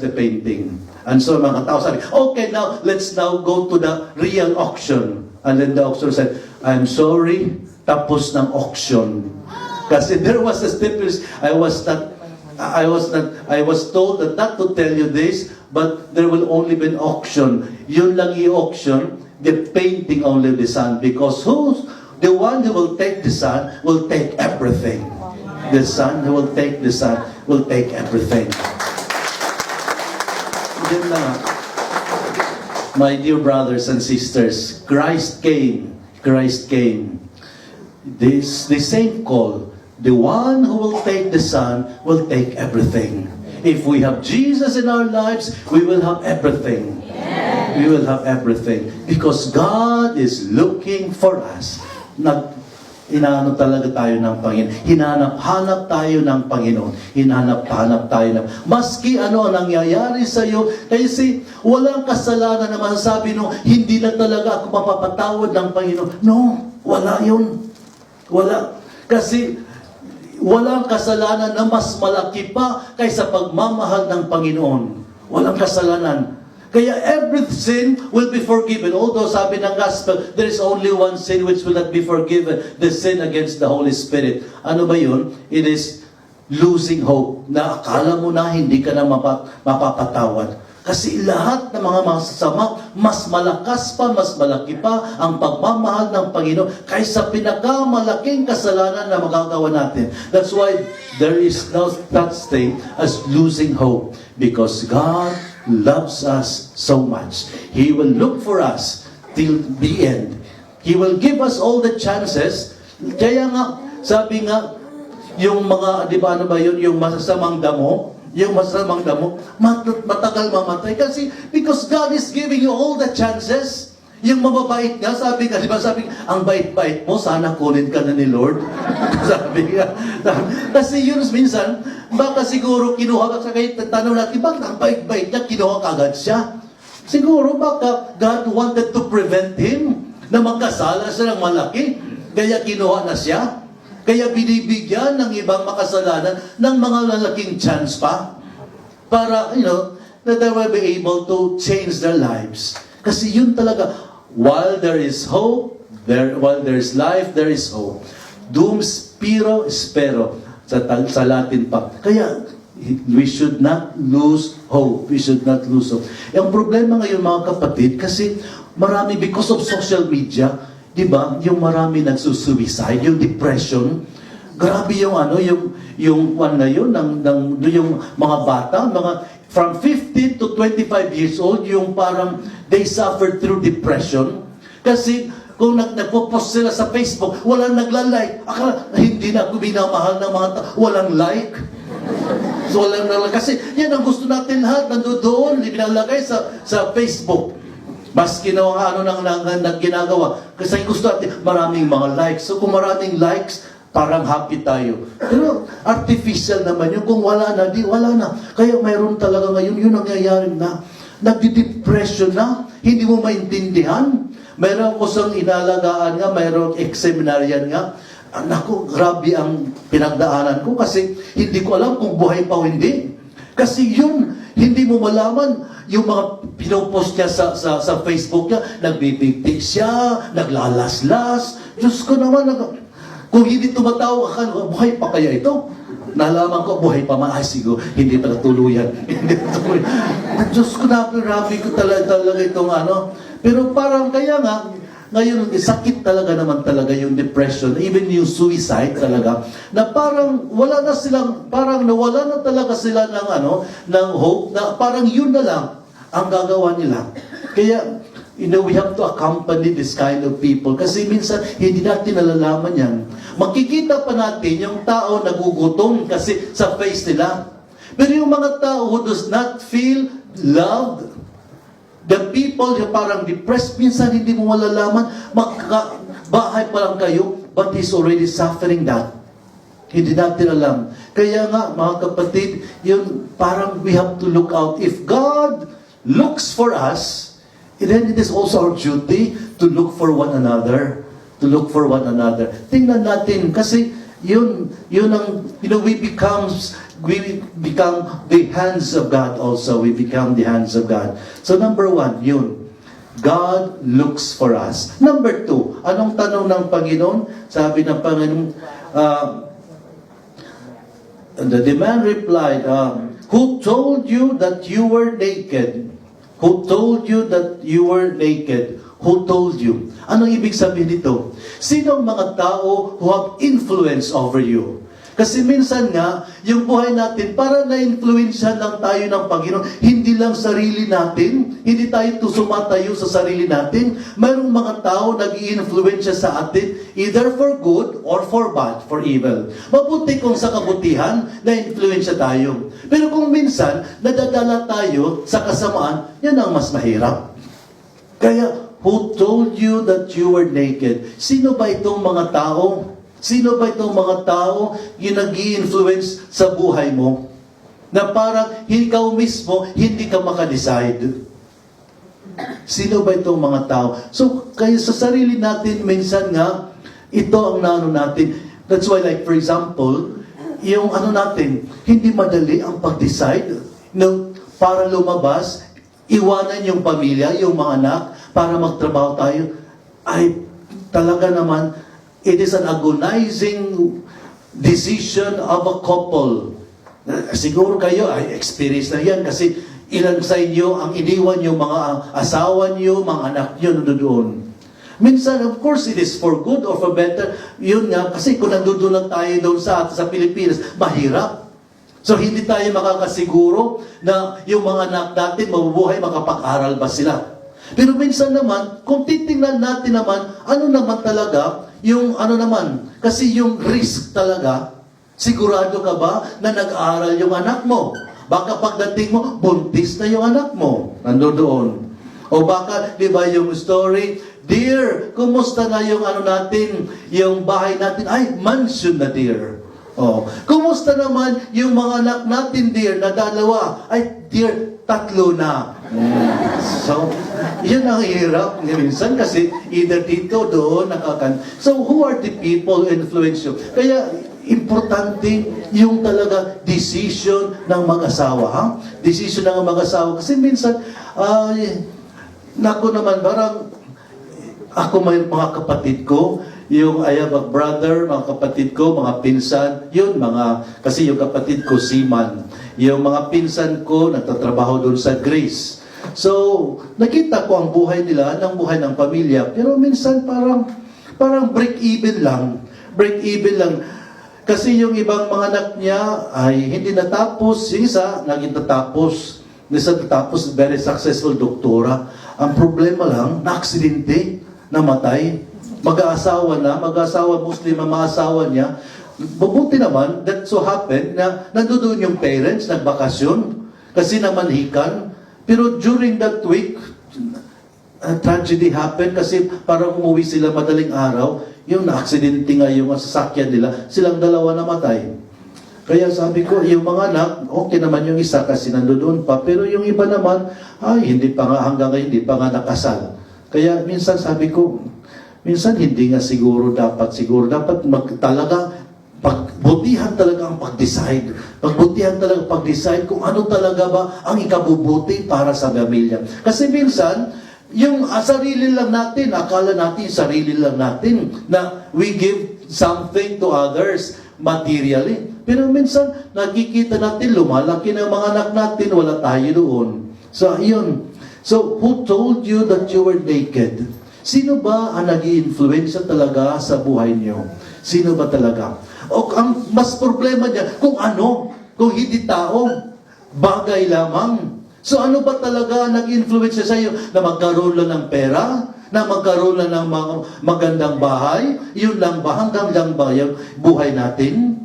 the painting. And so mga tao sabi, okay, now let's now go to the real auction. And then the auctioneer said, I'm sorry, tapos ng auction. Kasi there was a stipulation. I was told that not to tell you this, but there will only be an auction. Yun lang i-auction, the painting only of the sun, because the one who will take the sun will take everything. The son who will take the sun will take everything. Yun na. My dear brothers and sisters, Christ came. The same call. The one who will take the son will take everything. If we have Jesus in our lives, we will have everything. We will have everything. Because God is looking for us. Inaano talaga tayo ng Panginoon. Hinanap-hanap tayo ng Panginoon. Hinanap-hanap tayo ng... Maski ano ang nangyayari sa iyo, kasi walang kasalanan na masasabi no, hindi na talaga ako mapapatawad ng Panginoon. No, wala yun. Wala. Kasi walang kasalanan na mas malaki pa kaysa pagmamahal ng Panginoon. Walang kasalanan. Kaya every sin will be forgiven. Although sabi ng gospel, there is only one sin which will not be forgiven. The sin against the Holy Spirit. Ano ba yun? It is losing hope. Na akala mo na hindi ka na mapapatawad. Kasi lahat ng mga masasama, mas malakas pa, mas malaki pa ang pagmamahal ng Panginoon kaysa pinakamalaking kasalanan na magagawa natin. That's why there is no such thing as losing hope. Because God loves us so much. He will look for us till the end. He will give us all the chances. Kaya nga, sabi nga, yung mga, di ba ano ba yun, yung masasamang damo, matagal mamatay. Kasi, because God is giving you all the chances. Yung mababait nga, sabi ka, di ba sabi, ang bait-bait mo, sana kunin ka na ni Lord. Sabi nga. Kasi yun minsan, baka siguro kinuha ka sa kahit tanong natin, bakit ang bait-bait niya, kinuha kagad siya? Siguro baka God wanted to prevent him na magkasala siya ng malaki. Kaya kinuha na siya. Kaya binibigyan ng ibang makasalanan ng mga lalaking chance pa. Para, that they will be able to change their lives. Kasi yun talaga, while there is hope, while there is life, there is hope. Dum spiro spero sa Latin pa. Kaya we should not lose hope. We should not lose hope. Ang problema ngayon mga kapatid, kasi marami because of social media, di ba, yung marami nagsusuicide, yung depression, grabe yung yung mga bata, from 15 to 25 years old, yung parang they suffer through depression. Kasi kung nagpo-post sila sa Facebook, walang nagla-like. Akala, hindi na ako minamahal ng mga tao. Walang like. So, walang nagla-like. Kasi yan ang gusto natin lahat. Nandoon, binalagay sa Facebook. Maski na ginagawa. Kasi gusto natin, maraming mga likes. So kung maraming likes, parang happy tayo. Pero artificial naman yun. Kung wala na, di wala na. Kaya mayroon talaga ngayon, yun nangyayari na. Nagdi-depression na, hindi mo maintindihan. Mayroon ko sang inalagaan nga, mayroong ex-seminarian nga. Naku, grabe ang pinagdaanan ko kasi hindi ko alam kung buhay pa o hindi. Kasi yun, hindi mo malaman yung mga pinopost niya sa Facebook niya, nagbibigti siya, naglalaslas. Diyos ko naman, kung hindi tumatawa ka, buhay pa kaya ito? Nalaman ko, buhay pa man. Ay, siguro, hindi pala tuluyan. Hindi tuluyan. Diyos ko, napirabi ko talaga itong ano. Pero parang kaya nga, ngayon, sakit talaga naman talaga yung depression, even yung suicide talaga, na parang wala na silang, parang nawala na talaga sila ng ng hope, na parang yun na lang ang gagawa nila. Kaya, we have to accompany this kind of people kasi minsan hindi natin nalalaman yan. Makikita pa natin yung tao nagugutom kasi sa face nila. Pero yung mga tao who does not feel loved, the people yung parang depressed, minsan hindi mo malalaman, bahay pa lang kayo, but he's already suffering that. Hindi natin alam. Kaya nga, mga kapatid, yun, parang we have to look out. If God looks for us, then it is also our duty to look for one another. To look for one another. Tingnan natin, kasi yun ang, we become the hands of God also. We become the hands of God. So number 1, yun. God looks for us. Number 2, anong tanong ng Panginoon? Sabi ng Panginoon, the man replied, who told you that you were naked? Who told you that you were naked? Who told you? Anong ibig sabihin nito? Sino ang mga tao who have influence over you? Kasi minsan nga, yung buhay natin, para na-influensya lang tayo ng Panginoon, hindi lang sarili natin, hindi tayo sumatayo sa sarili natin. Mayroong mga tao nag-i-influensya sa atin, either for good or for bad, for evil. Mabuti kung sa kabutihan, na-influensya tayo. Pero kung minsan, nadadala tayo sa kasamaan, yan ang mas mahirap. Kaya, who told you that you were naked? Sino ba itong mga tao? Sino ba itong mga tao yung nag-i-influence sa buhay mo? Na parang ikaw mismo, hindi ka makadecide. Sino ba itong mga tao? So, kaya sa sarili natin, minsan nga, ito ang naano natin. That's why, like, for example, yung natin, hindi madali ang pag-decide. No, para lumabas, iwanan yung pamilya, yung mga anak, para magtrabaho tayo. Ay, talaga naman, it is an agonizing decision of a couple. Siguro kayo ay experience na yan kasi ilan sa inyo ang iniwan yung mga asawa niyo, mga anak niyo doon. Minsan, of course, it is for good or for better. Yun nga, kasi kung nandoon lang tayo doon sa Pilipinas, mahirap. So, hindi tayo makakasiguro na yung mga anak natin mabubuhay, makapag-aral ba sila. Pero minsan naman, kung titingnan natin naman, ano naman talaga, yung kasi yung risk talaga, sigurado ka ba na nag-aaral yung anak mo? Baka pagdating mo, buntis na yung anak mo, nandoon. O baka, di ba yung story, dear, kumusta na yung natin, yung bahay natin, ay, mansion na dear. Oh, kumusta naman yung mga anak natin, dear, na 2? Ay, dear, 3 na. So, yun ang hirap minsan kasi either dito, doon, So, who are the people who influence you? Kaya, importante yung talaga decision ng mag-asawa. Ha? Decision ng mag-asawa. Kasi minsan, naku naman, parang ako may mga kapatid ko, yung I have a brother, mga kapatid ko, mga pinsan, yun, kasi yung kapatid ko, seaman. Yung mga pinsan ko, nagtatrabaho doon sa Greece. So, nakita ko ang buhay nila, ng buhay ng pamilya. Pero minsan parang break-even lang. Break-even lang. Kasi yung ibang mga anak niya ay hindi natapos. Yung isa, naging natapos. Natapos, very successful doktora. Ang problema lang, na-aksidente, namatay. Mag-aasawa Muslim ang mga-asawa niya. Mabuti naman, that so happened na nandoon yung parents, nagbakasyon, kasi namanhikan. Pero during that week, tragedy happened kasi parang umuwi sila madaling araw, yung na-aksidente nga yung sasakyan nila, silang dalawa namatay. Kaya sabi ko, yung mga anak, okay naman yung isa kasi nandoon pa, pero yung iba naman, ay, hindi pa nga, hanggang ngayon, hindi pa nga nakasal. Kaya minsan sabi ko, minsan hindi nga siguro dapat talaga, pagbutihan talaga ang pag-decide. Pagbutihan talaga ang pag-decide kung ano talaga ba ang ikabubuti para sa pamilya. Kasi minsan, yung sarili lang natin, akala natin sarili lang natin na we give something to others materially. Pero minsan, nakikita natin, lumalaki ng mga anak natin, wala tayo doon. So, yun. So, who told you that you were naked? Sino ba ang nag-i-influensya talaga sa buhay niyo? Sino ba talaga? O ang mas problema niya, kung ano, kung hindi tao, bagay lamang. So ano ba talaga nag-influensya sa iyo? Na magkaroon lang ng pera? Na magkaroon lang ng mga magandang bahay? Yun lang ba? Hanggang lang ba yung buhay natin?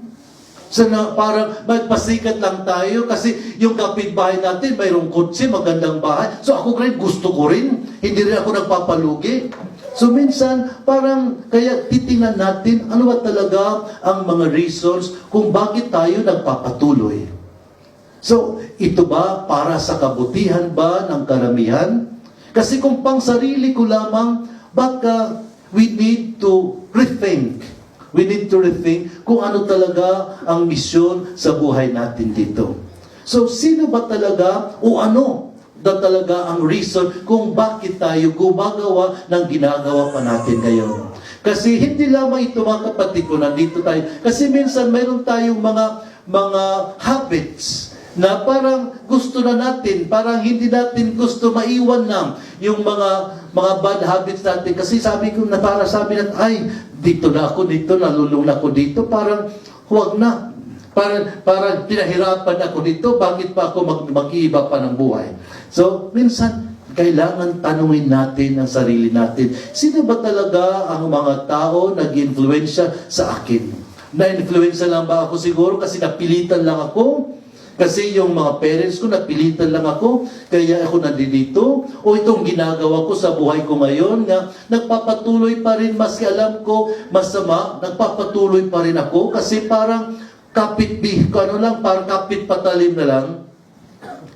So na parang magpasikat lang tayo kasi yung kapitbahay natin mayroong kotse, magandang bahay. So ako rin, gusto ko rin. Hindi rin ako nagpapalugi. So minsan, parang kaya titingnan natin ano ba talaga ang mga reasons kung bakit tayo nagpapatuloy. So, ito ba para sa kabutihan ba ng karamihan? Kasi kung pang sarili ko lamang, baka we need to rethink. We need to rethink kung ano talaga ang misyon sa buhay natin dito. So, sino ba talaga o ano na talaga ang reason kung bakit tayo gumagawa ng ginagawa pa natin ngayon. Kasi hindi lamang ito mga kapatid ko, nandito tayo. Kasi minsan mayroon tayong mga habits na parang gusto na natin, parang hindi natin gusto maiwan na yung mga bad habits natin. Kasi sabi ko na para sabi natin, ay, dito na ako, dito, nalulung na ako dito, parang huwag na. Parang pinahirapan ako dito, bakit pa ako mag-iiba pa ng buhay? So, minsan, kailangan tanungin natin ang sarili natin. Sino ba talaga ang mga tao nag-influensya sa akin? Na-influensya lang ba ako siguro kasi napilitan lang ako? Kasi yung mga parents ko, napilitan lang ako, kaya ako nandito. O itong ginagawa ko sa buhay ko ngayon, na nagpapatuloy pa rin, maski alam ko masama, nagpapatuloy pa rin ako, kasi parang parang kapit patalim na lang.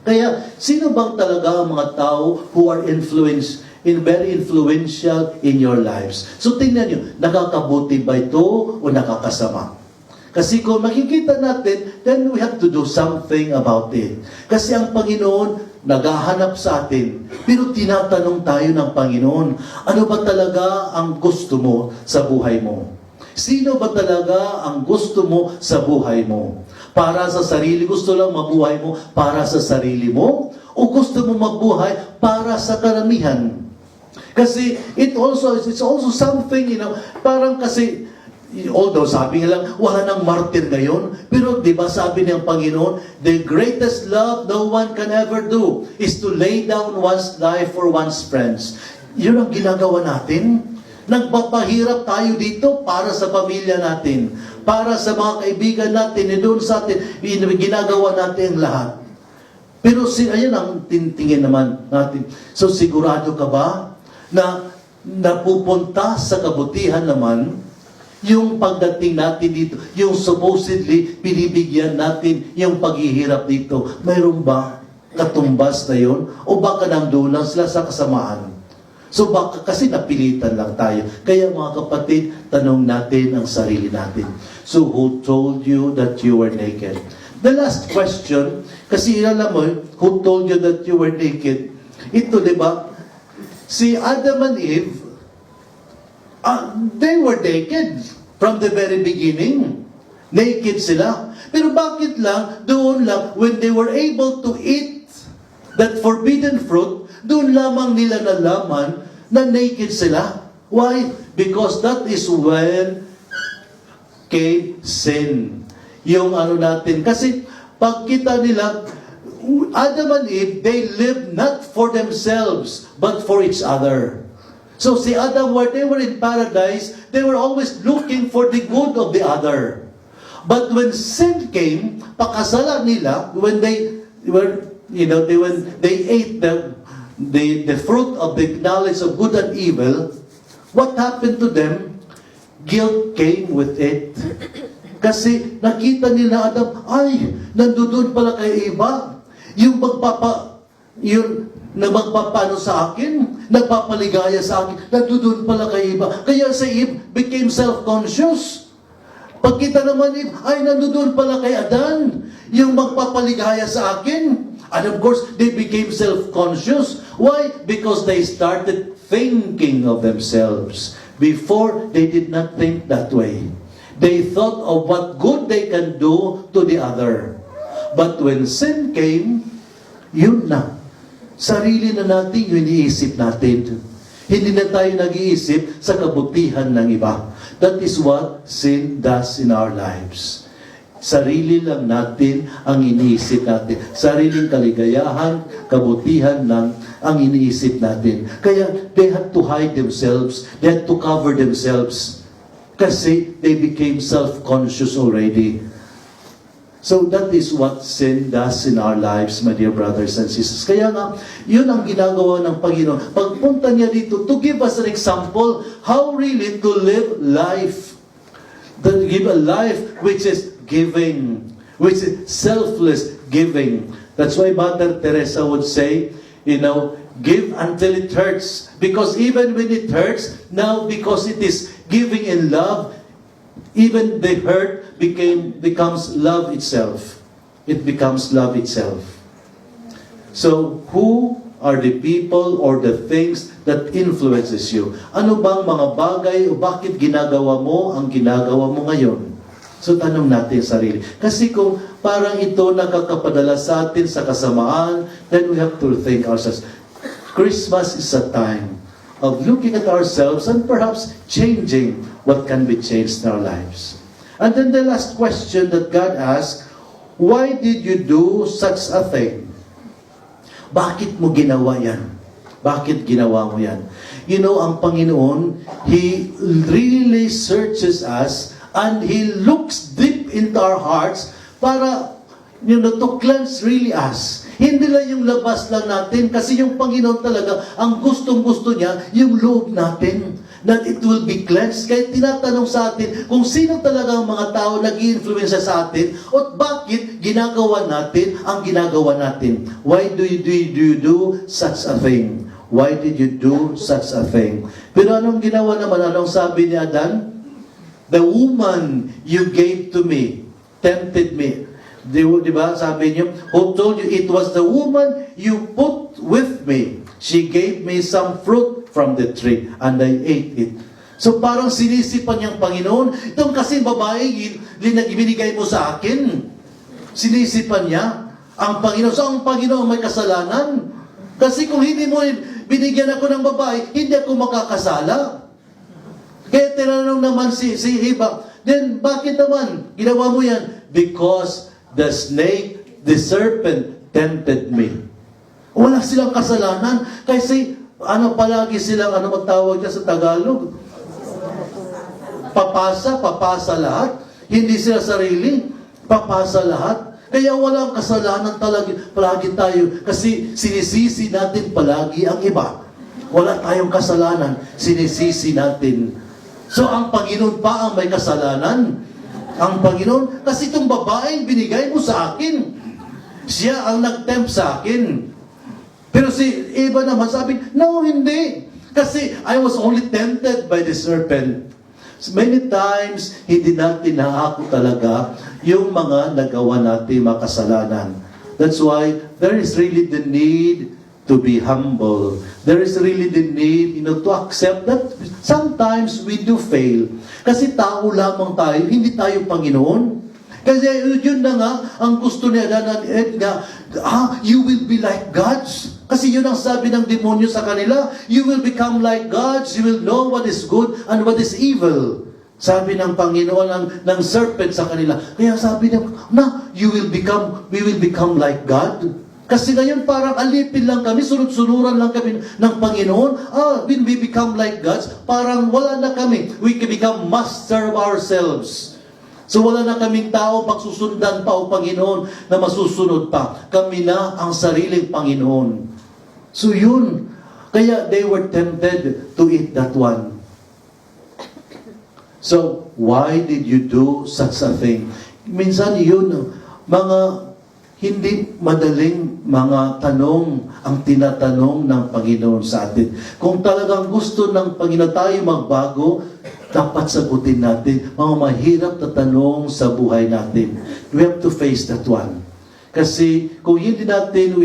Kaya, sino bang talaga ang mga tao who are very influential in your lives? So, tingnan nyo, nakakabuti ba ito o nakakasama? Kasi kung makikita natin, then we have to do something about it. Kasi ang Panginoon, naghahanap sa atin. Pero tinatanong tayo ng Panginoon, ano ba talaga ang gusto mo sa buhay mo? Sino ba talaga ang gusto mo sa buhay mo? Para sa sarili, gusto lang mabuhay mo para sa sarili mo? O gusto mo mabuhay para sa karamihan? Kasi it's also something, parang kasi, although sabi nga lang, wala nang martir ngayon, pero di ba sabi ng Panginoon, the greatest love no one can ever do is to lay down one's life for one's friends. Yun ang ginagawa natin. Nagpapahirap tayo dito para sa pamilya natin, para sa mga kaibigan natin, doon sa atin, ginagawa natin lahat. Pero ayan ang tingin naman natin. So sigurado ka ba na napupunta sa kabutihan naman yung pagdating natin dito, yung supposedly pinibigyan natin yung paghihirap dito? Mayroon ba katumbas na yun? O baka nandun lang sila sa kasamaan? So baka kasi napilitan lang tayo. Kaya mga kapatid, tanong natin ang sarili natin. So who told you that you were naked? The last question, kasi alam mo, who told you that you were naked? Ito, di ba? Si Adam and Eve, they were naked from the very beginning. Naked sila. Pero bakit lang, doon lang, when they were able to eat that forbidden fruit, doon lamang nila nalaman na naked sila. Why? Because that is when came sin. Yung natin. Kasi pagkita nila, Adam and Eve, they lived not for themselves, but for each other. So si Adam, where they were in paradise, they were always looking for the good of the other. But when sin came, pakasala nila, when they ate the fruit of the knowledge of good and evil, what happened to them? guilt came with it. Kasi nakita nila Adam, ay, nandoon pala kay Eva. Yung na magpapano sa akin, nagpapaligaya sa akin, nandoon pala kay Eva. Kaya si Eve became self-conscious. Pagkita naman Eve, ay, nandoon pala kay Adan, yung magpapaligaya sa akin. And of course, they became self-conscious. Why? Because they started thinking of themselves. Before, they did not think that way. They thought of what good they can do to the other. But when sin came, yun na. Sarili na natin yung iniisip natin. Hindi na tayo nag-iisip sa kabutihan ng iba. That is what sin does in our lives. Sarili lang natin ang iniisip natin. Sariling kaligayahan, kabutihan lang ang iniisip natin. Kaya they had to hide themselves. They had to cover themselves. Kasi they became self-conscious already. So that is what sin does in our lives, my dear brothers and sisters. Kaya nga, yun ang ginagawa ng Panginoon. Pagpunta niya dito to give us an example how really to live life. To give a life which is giving, which is selfless giving. That's why Mother Teresa would say, give until it hurts. Because even when it hurts, now because it is giving in love, even the hurt becomes love itself. It becomes love itself. So, who are the people or the things that influences you? Ano bang mga bagay o bakit ginagawa mo ang ginagawa mo ngayon? So, tanong natin sarili. Kasi kung parang ito nakakapadala sa atin sa kasamaan, then we have to think ourselves. Christmas is a time of looking at ourselves and perhaps changing what can be changed in our lives. And then the last question that God asked, why did you do such a thing? Bakit mo ginawa yan? Bakit ginawa mo yan? Ang Panginoon, He really searches us and He looks deep into our hearts para, to cleanse really us. Hindi lang yung labas lang natin kasi yung Panginoon talaga, ang gustong-gusto niya, yung loob natin, that it will be cleansed. Kaya tinatanong sa atin kung sino talaga ang mga tao nag-i-influensya sa atin at bakit ginagawa natin ang ginagawa natin. Why do you do such a thing? Why did you do such a thing? Pero anong ginawa naman? Anong sabi ni Adan? The woman you gave to me tempted me. Di ba? Sabi niyo, who told you it was the woman you put with me? She gave me some fruit from the tree and I ate it. So parang sinisipan niyang Panginoon, itong kasing babae binigay mo sa akin. Sinisipan niya ang Panginoon. So ang Panginoon may kasalanan. Kasi kung hindi mo binigyan ako ng babae, hindi ako makakasala. Kaya tinanong naman si Eva, then bakit naman ginawa mo yan? Because the snake, the serpent, tempted me. Wala silang kasalanan. Kasi, palagi silang, magtawag niya sa Tagalog? Papasa lahat. Hindi sila sarili. Papasa lahat. Kaya walang kasalanan palagi tayo. Kasi sinisisi natin palagi ang iba. Wala tayong kasalanan. Sinisisi natin. So, ang Panginoon pa ang may kasalanan. Ang Panginoon, kasi itong babaeng binigay mo sa akin. Siya ang nag-tempt sa akin. Pero si Eva naman sabi, no, hindi. Kasi I was only tempted by the serpent. Many times, hindi natin naako talaga yung mga nagawa natin mga kasalanan. That's why there is really the need to be humble. There is really the need, to accept that sometimes we do fail. Kasi tao lamang tayo, hindi tayo Panginoon. Kasi yun na nga, ang gusto ni Adan and Eva, you will be like gods. Kasi yun ang sabi ng demonyo sa kanila, you will become like gods, you will know what is good and what is evil. Sabi ng Panginoon, ng serpent sa kanila. Kaya sabi niya, we will become like God. Kasi ngayon parang alipin lang kami, sunod-sunuran lang kami ng Panginoon. When we become like gods, parang wala na kami. We can become master of ourselves. So wala na kaming tao magsusundan pa o Panginoon na masusunod pa. Kami na ang sariling Panginoon. So yun. Kaya they were tempted to eat that one. So, why did you do such a thing? Minsan yun, mga hindi madaling mga tanong ang tinatanong ng Panginoon sa atin. Kung talagang gusto ng Panginoon tayo magbago, dapat sagutin natin mga mahirap na tanong sa buhay natin. We have to face that one. Kasi kung hindi natin,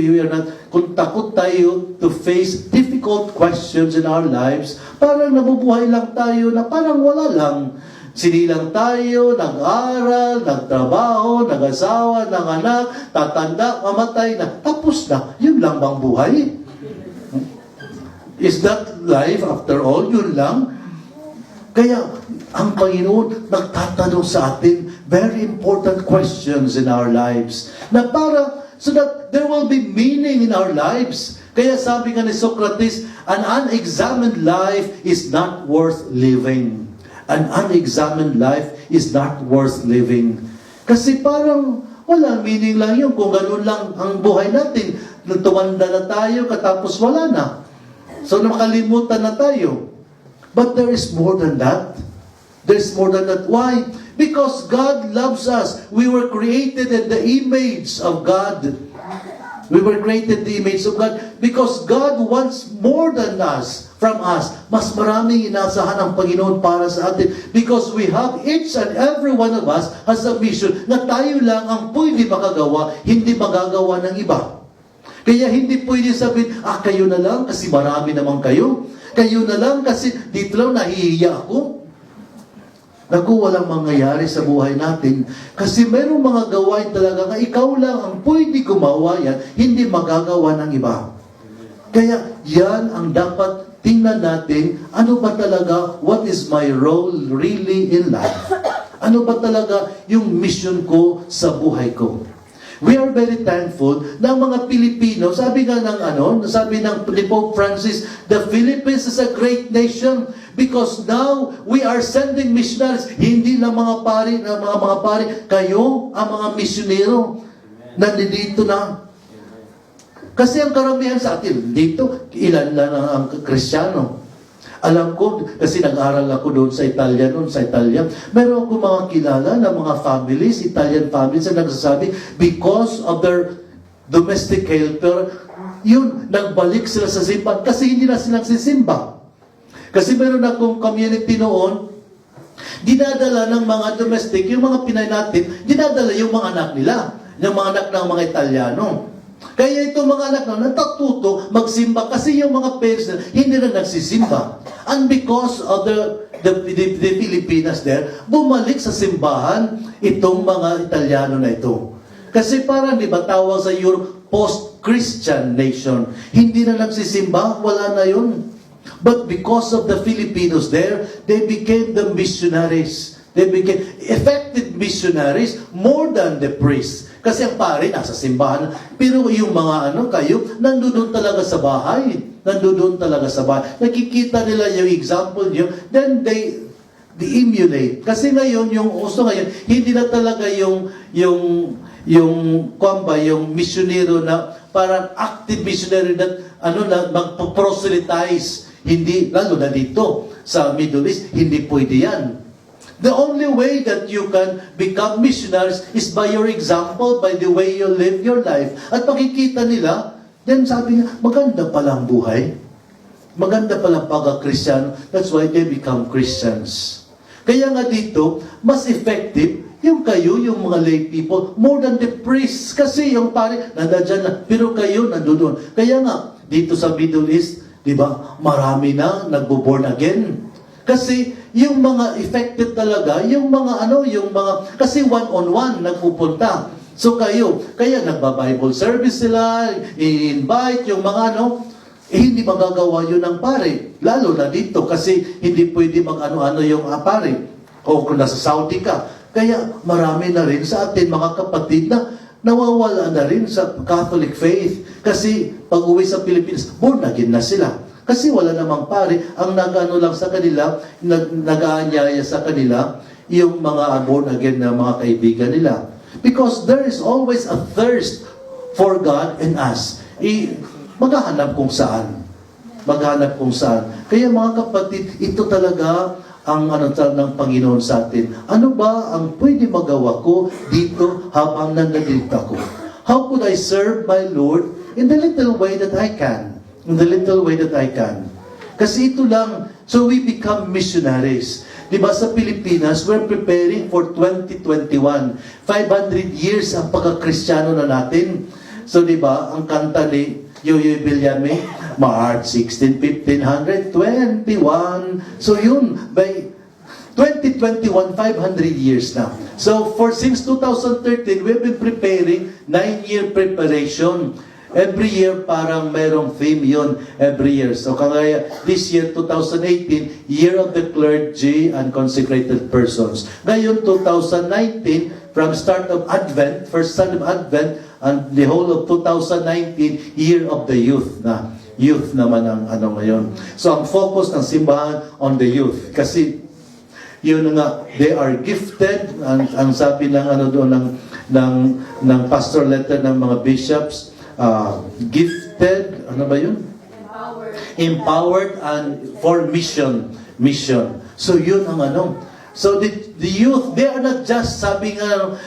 kung takot tayo to face difficult questions in our lives, parang nabubuhay lang tayo na parang wala lang. Sinilang tayo, nag-aral, nagtrabaho, nag-asawa, nanganak, tatanda, mamatay na. Tapos na. Yun lang bang buhay? Is that life after all? Yun lang? Kaya, ang Panginoon nagtatanong sa atin very important questions in our lives. Na para, so that there will be meaning in our lives. Kaya sabi nga ni Socrates, an unexamined life is not worth living. An unexamined life is not worth living. Kasi parang walang meaning lang yun kung ganun lang ang buhay natin. Tumanda na tayo, katapos wala na. So nakalimutan na tayo. But there is more than that. There's more than that. Why? Because God loves us. We were created in the image of God. We were created in the image of God. Because God wants more than us. From us, mas maraming inasahan ang Panginoon para sa atin. Because we have, each and every one of us has a mission na tayo lang ang pwede makagawa, hindi magagawa ng iba. Kaya hindi pwede sabihin, kayo na lang kasi marami naman kayo. Kayo na lang kasi dito lang nahihiya ako. Naku, walang mangyayari sa buhay natin. Kasi mayroong mga gawain talaga na ikaw lang ang pwede gumawa yan, hindi magagawa ng iba. Kaya yan ang dapat tingnan natin, ano ba talaga, what is my role really in life? Ano ba talaga yung mission ko sa buhay ko? We are very thankful na mga Pilipino, sabi nga ng sabi ng Pope Francis, the Philippines is a great nation because now we are sending missionaries. Hindi lang mga pari, mga pari, kayo ang mga misyonero. Nandito na. Kasi ang karamihan sa atin, dito, ilan lang ang Kristiyano. Alam ko, kasi nag-aral ako doon sa Italia, meron ako mga kilala na mga families, Italian families, na nagsasabi, because of their domestic helper, yun, nagbalik sila sa simbahan kasi hindi na silang sisimba. Kasi meron akong community noon, dinadala ng mga domestic, yung mga Pinay natin, dinadala yung mga anak nila, yung mga anak ng mga Italiano. Kaya itong mga anak na natatuto magsimba kasi yung mga parents na hindi na nagsisimba. And because of the Filipinas there, bumalik sa simbahan itong mga Italiano na ito. Kasi parang, di ba, tawag sa Europe, post-Christian nation. Hindi na nagsisimba, wala na yun. But because of the Filipinos there, they became the missionaries. They became effective missionaries more than the priests. Kasi ang pare nasa simbahan. Pero yung mga kayo, nandoon talaga sa bahay. Nandoon talaga sa bahay. Nakikita nila yung example nyo, then they emulate. Kasi ngayon, yung uso ngayon, hindi na talaga yung missionero na parang active missionary na magpo-proselytize. Hindi, lalo na dito sa Middle East, hindi pwede yan. The only way that you can become missionaries is by your example, by the way you live your life. At makikita nila, then sabi niya, maganda palang buhay. Maganda palang pagka-Kristiyano. That's why they become Christians. Kaya nga dito, mas effective yung kayo, yung mga lay people, more than the priests. Kasi yung pare, nandiyan na. Pero kayo, nandoon. Kaya nga, dito sa Middle East, di ba, marami na nagbo-born again. Kasi yung mga effective talaga, yung mga kasi one-on-one nagpupunta. So kaya nagba-Bible service sila, i-invite yung mga hindi magagawa yun ng pare. Lalo na dito kasi hindi pwede mag-ano-ano yung pare. O kung nasa Saudi ka. Kaya marami na rin sa atin mga kapatid na nawawala na rin sa Catholic faith. Kasi pag uwi sa Pilipinas, born again na sila. Kasi wala namang pare, ang nag-ano lang sa kanila, nag-aanyaya sa kanila, yung mga born again na mga kaibigan nila. Because there is always a thirst for God and us. Maghahanap kung saan. Maghanap kung saan. Kaya mga kapatid, ito talaga ang ng Panginoon sa atin. Ano ba ang pwede magawa ko dito habang nandito ako? How could I serve my Lord in the little way that I can? In the little way that I can. Kasi ito lang, so we become missionaries. Diba sa Pilipinas, we're preparing for 2021. 500 years ang pagka-Kristiyano na natin. So diba, ang kanta ni Yoyoy Villame, March 16, 1500, 21. So yun, by 2021, 500 years na. So since 2013, we've been preparing 9-year preparation. Every year, parang merong theme yun every year. So kagaya this year, 2018, Year of the Clergy and Consecrated Persons. Ngayon, 2019, from start of Advent, first Sunday of Advent, and the whole of 2019, Year of the Youth na. Youth naman ang ano ngayon. So ang focus ng simbahan on the youth. Kasi yun nga, they are gifted. Ang sabi ng ano doon ng pastor letter ng mga bishops, gifted, ano ba yun? Empowered and for mission. So yun ang ano. So the youth, they are not just, sabi nga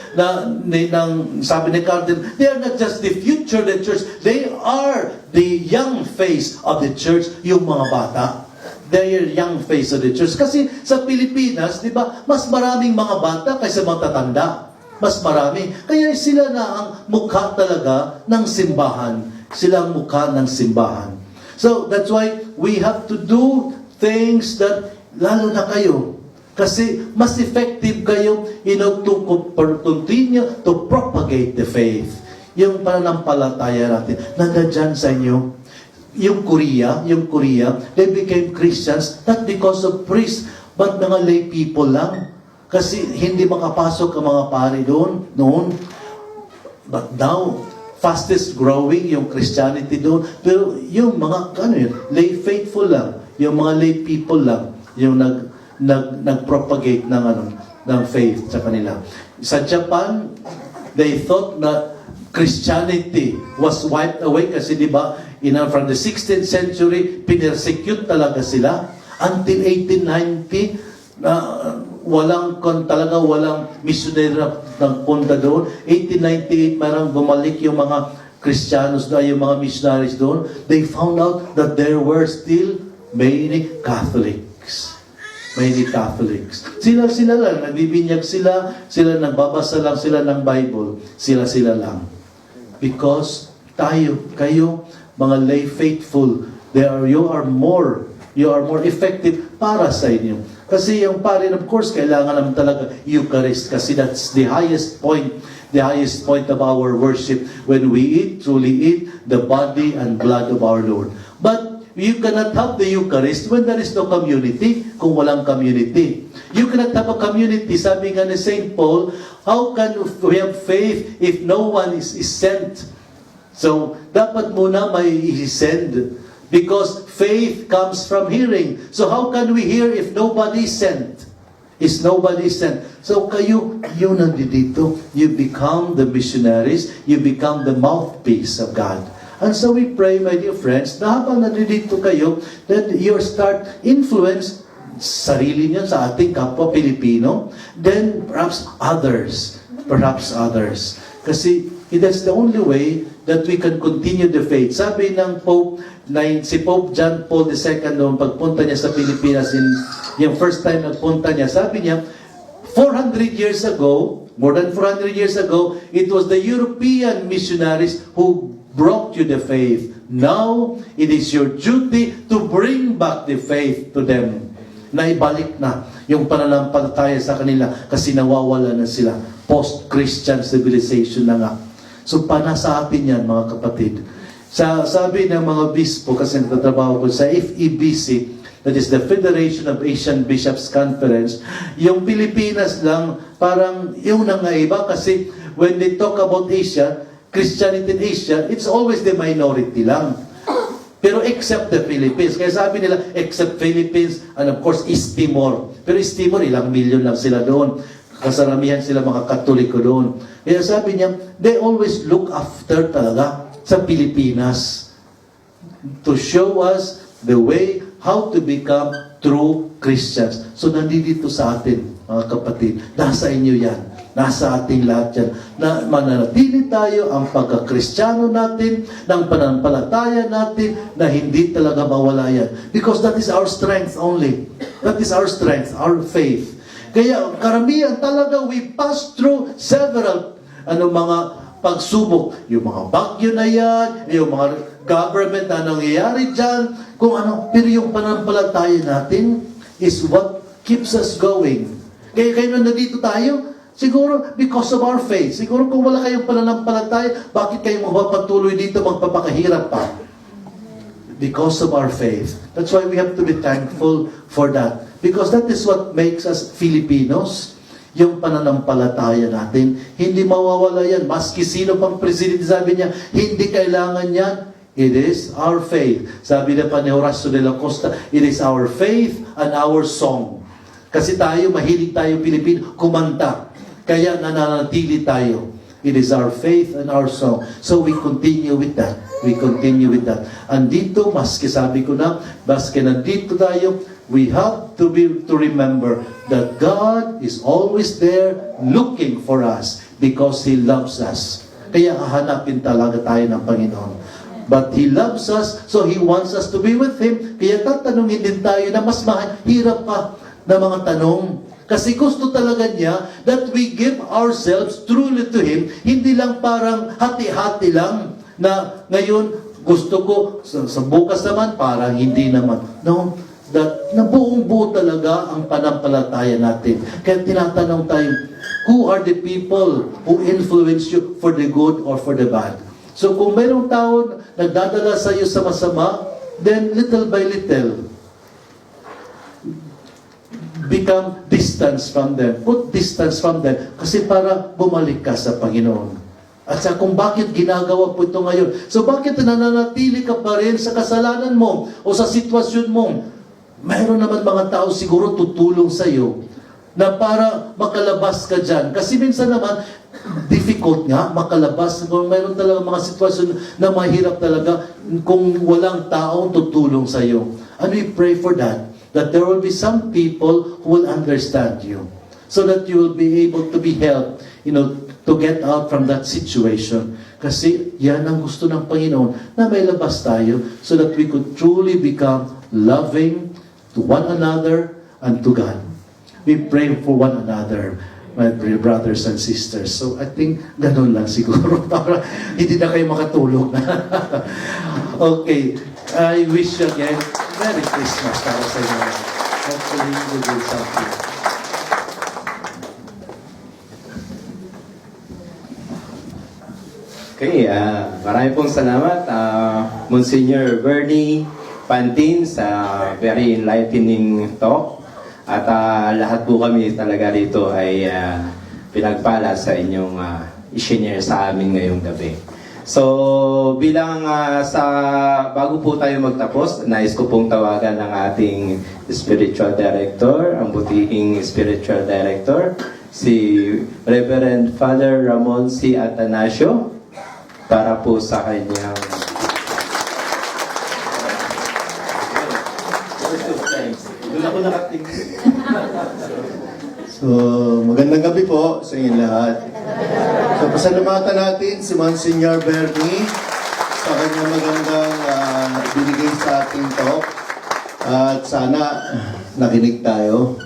sabi ni Cardinal, they are not just the future of the church, they are the young face of the church, yung mga bata. They are young face of the church. Kasi sa Pilipinas, di ba, mas maraming mga bata kaysa mga tatanda. Mas marami. Kaya sila na ang mukha talaga ng simbahan. Sila ang mukha ng simbahan. So, that's why we have to do things that, lalo na kayo, kasi mas effective kayo, to continue to propagate the faith. Yung pananampalataya natin, nandiyan sa inyo. Yung Korea, they became Christians not because of priests, but mga lay people lang. Kasi hindi makapasok ang mga pari doon, noon. But now, fastest growing yung Christianity doon. Pero yung mga, lay faithful lang. Yung mga lay people lang. Yung nag-propagate ng faith sa kanila. Sa Japan, they thought na Christianity was wiped away kasi di ba, from the 16th century, pinersecute talaga sila. Until 1890, walang missionary na nagpunta doon. 1898, parang bumalik yung mga Christianos doon, yung mga missionaries doon. They found out that there were still many Catholics. Many Catholics. Sila lang, nagbibinyag sila nagbabasa lang sila ng Bible. Sila lang. Because kayo, mga lay faithful, you are more effective para sa inyo. Kasi yung pare, of course, kailangan naman talaga Eucharist kasi that's the highest point of our worship when we truly eat the body and blood of our Lord. But you cannot have the Eucharist when there is no community, kung walang community. You cannot have a community, sabi nga ni St. Paul, how can we have faith if no one is sent? So, dapat muna may i-send. Because faith comes from hearing. So how can we hear if nobody is sent? Is nobody sent? So kayo nandito. You become the missionaries. You become the mouthpiece of God. And so we pray, my dear friends, na habang nandito kayo, that you start influence sarili niyo sa ating kapwa Pilipino, then perhaps others. Kasi that's the only way that we can continue the faith. Sabi ng si Pope John Paul II noong pagpunta niya sa Pilipinas, yung first time nagpunta niya, sabi niya, 400 years ago, more than 400 years ago, it was the European missionaries who brought you the faith. Now, it is your duty to bring back the faith to them. Naibalik na yung pananampalataya sa kanila kasi nawawala na sila. Post-Christian civilization na nga. So, sa atin yan, mga kapatid. Sabi ng mga bispo, kasi nagtatrabaho ko sa FEBC, that is the Federation of Asian Bishops Conference, yung Pilipinas lang, parang yung nangaiba kasi when they talk about Asia, Christianity in Asia, it's always the minority lang. Pero except the Philippines. Kaya sabi nila, except Philippines, and of course, East Timor. Pero East Timor, ilang milyon lang sila doon. Kasaramihan sila mga Katoliko doon. Kaya sabi niya, they always look after talaga sa Pilipinas to show us the way how to become true Christians. So nandito sa atin, mga kapatid, nasa inyo yan. Nasa ating lahat yan. Na mananatili tayo ang pagka-Kristiyano natin, ng pananampalataya natin, na hindi talaga mawala yan. Because that is our strength only. That is our strength, our faith. Kaya karamihan talaga, we pass through several mga pagsubok. Yung mga bagyo na yan, yung mga government na nangyayari dyan, kung ano. Pero yung pananampalataya natin is what keeps us going. Kaya kayo nandito tayo, siguro because of our faith. Siguro kung wala kayong pananampalataya, bakit kayo magpapatuloy dito, magpapakahirap pa? Because of our faith. That's why we have to be thankful for that. Because that is what makes us Filipinos. Yung pananampalataya natin, hindi mawawala yan. Maski sino pang presidente sabi niya, hindi kailangan yan. It is our faith. Sabi na pa ni Horacio de la Costa, it is our faith and our song. Kasi tayo, mahilig tayo Pilipino, kumanta. Kaya nananatili tayo. It is our faith and our song. So we continue with that. We continue with that. Andito, maski sabi ko na, maski nandito tayo, we have to remember that God is always there looking for us because He loves us. Kaya hahanapin talaga tayo ng Panginoon. But He loves us, so He wants us to be with Him. Kaya tatanungin din tayo na mas mahirap pa na mga tanong. Kasi gusto talaga niya that we give ourselves truly to Him. Hindi lang parang hati-hati lang na ngayon gusto ko, sa bukas naman parang hindi naman. No, that na buong-buo talaga ang panampalataya natin. Kaya tinatanong tayo, who are the people who influence you for the good or for the bad? So kung mayroong tao nagdadala sa iyo sa masama, then little by little, become distance from them. Put distance from them. Kasi para bumalik ka sa Panginoon. At sa kung bakit ginagawa po ito ngayon. So bakit nananatili ka pa rin sa kasalanan mo o sa sitwasyon mo? Mayroon naman mga tao siguro tutulong sa iyo na para makalabas ka dyan. Kasi minsan naman, difficult nga makalabas. Kung mayroon talaga mga sitwasyon na mahirap talaga kung walang taong tutulong sa iyo. And we pray for that. That there will be some people who will understand you. So that you will be able to be helped, to get out from that situation. Kasi yan ang gusto ng Panginoon, na may labas tayo so that we could truly become loving to one another and to God. We pray for one another, my brothers and sisters. So I think ganun lang siguro para hindi na kayo makatulog. Okay, I wish you again Merry Christmas para sa inyo. Hopefully you will something. Okay, marami pong salamat, Monsignor Bernie Pantin, sa very enlightening talk. At lahat po kami talaga rito ay pinagpala sa inyong i-share sa amin ngayong gabi. So, bilang bago po tayo magtapos, nais ko pong tawagan ng ating spiritual director, ang butihing spiritual director, si Reverend Father Ramon C. Atanasio, para po sa kanyang So, magandang gabi po sa inyo lahat. So, pasalamatan natin si Monsignor Bernie sa kanyang magandang binigay sa ating talk. At sana nakinig tayo.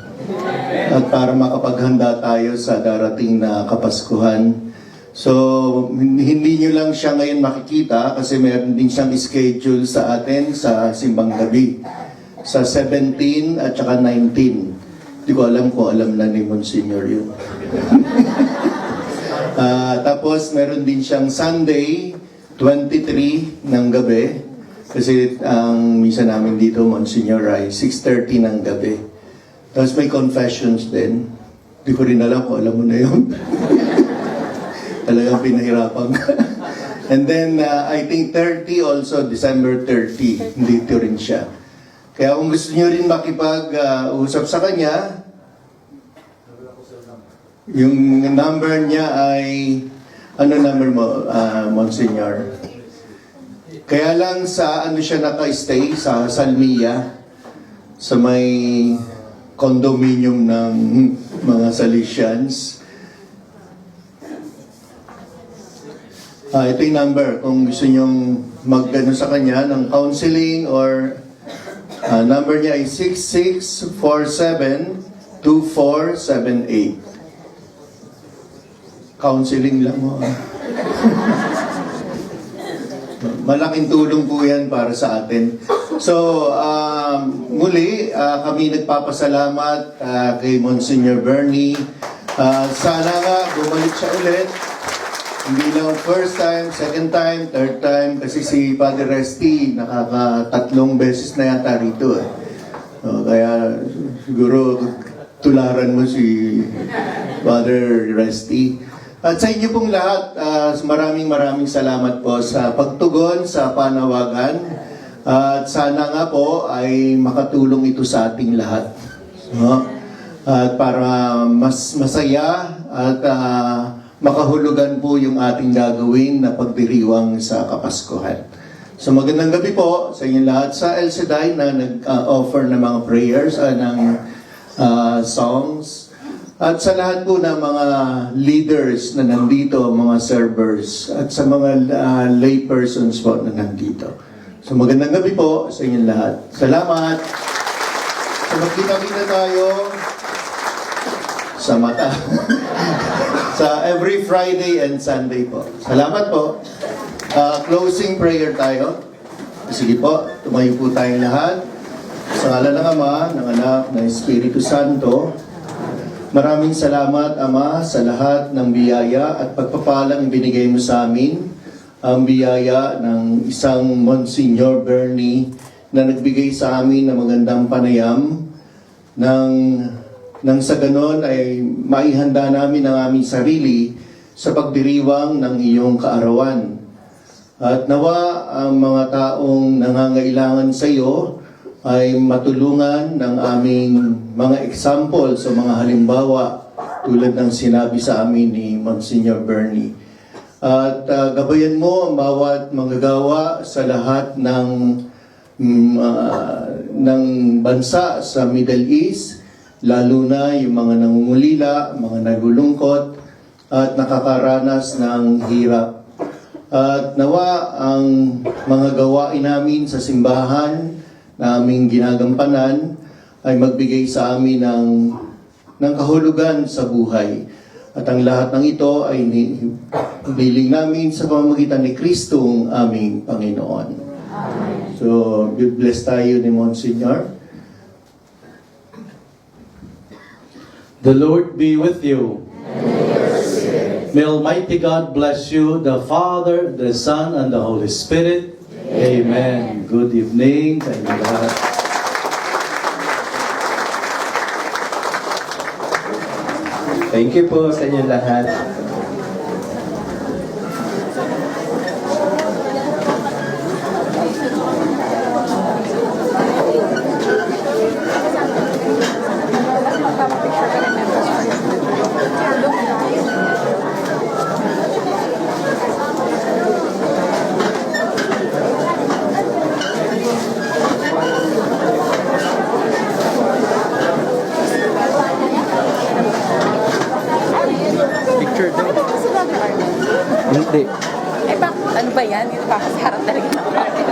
At para makapaghanda tayo sa darating na Kapaskuhan. So, hindi nyo lang siya ngayon makikita kasi meron din siyang schedule sa atin sa Simbang Gabi. Sa 17 at saka 19. Hindi ko alam kung alam na ni Monsignor yun. Tapos meron din siyang Sunday, 23 ng gabi. Kasi ang misa namin dito, Monsignor, ay 6:30 ng gabi. Tapos may confessions din. Hindi ko rin alam kung alam mo na yun. Talagang pinahirapan ka. And then, I think 30 also, December 30. Dito rin siya. Kaya kung gusto nyo rin makipag-usap sa kanya, yung number niya ay, ano number mo, Monsignor? Kaya lang sa, siya naka-stay, sa Salmia, sa may condominium ng mga Salesians. Ito yung number kung gusto nyong mag-ano sa kanya ng counseling or number niya ay 6647-2478. Counseling lang mo. Malaking tulong po yan para sa atin. So, muli, kami nagpapasalamat kay Monsignor Bernie. Sana nga bumalik siya ulit. Hindi lang first time, second time, third time, kasi si Father Resty nakakatatlong beses na yata rito. Kaya siguro tularan mo si Father Resty. At sa inyo pong lahat, maraming salamat po sa pagtugon sa panawagan. At sana nga po ay makatulong ito sa ating lahat. At para mas masaya at makahulugan po yung ating gagawin na pagdiriwang sa Kapaskuhan. So magandang gabi po sa inyong lahat sa El Shaddai na nag-offer ng mga prayers, ng songs. At sa lahat po ng mga leaders na nandito, mga servers, at sa mga lay persons po na nandito. So magandang gabi po sa inyong lahat. Salamat! So magkita-kita tayo sa mata. Sa every Friday and Sunday po. Salamat po. Closing prayer tayo. Sige po, tumayo po tayong lahat. Sa ngalan ng Ama, ng Anak, ng Espiritu Santo. Maraming salamat, Ama, sa lahat ng biyaya at pagpapalang binigay mo sa amin. Ang biyaya ng isang Monsignor Bernie na nagbigay sa amin ng magandang panayam nang sa ganon ay maihanda namin ang aming sarili sa pagdiriwang ng iyong kaarawan. At nawa ang mga taong nangangailangan sa iyo ay matulungan ng aming mga example sa mga halimbawa tulad ng sinabi sa amin ni Monsignor Bernie. At gabayan mo ang bawat manggagawa sa lahat ng bansa sa Middle East, lalo na yung mga nangungulila, mga nagulungkot, at nakakaranas ng hirap. At nawa ang mga gawain namin sa simbahan na aming ginagampanan ay magbigay sa amin ng kahulugan sa buhay. At ang lahat ng ito ay biling namin sa pamamagitan ni Kristong aming Panginoon. Amen. So, bless tayo ni Monsignor. The Lord be with you. May Almighty God bless you, the Father, the Son, and the Holy Spirit. Amen. Good evening sa inyo lahat. Thank you po sa inyo lahat. Hindi. Eh, ano ba yan? Hindi pa kasi harap talaga.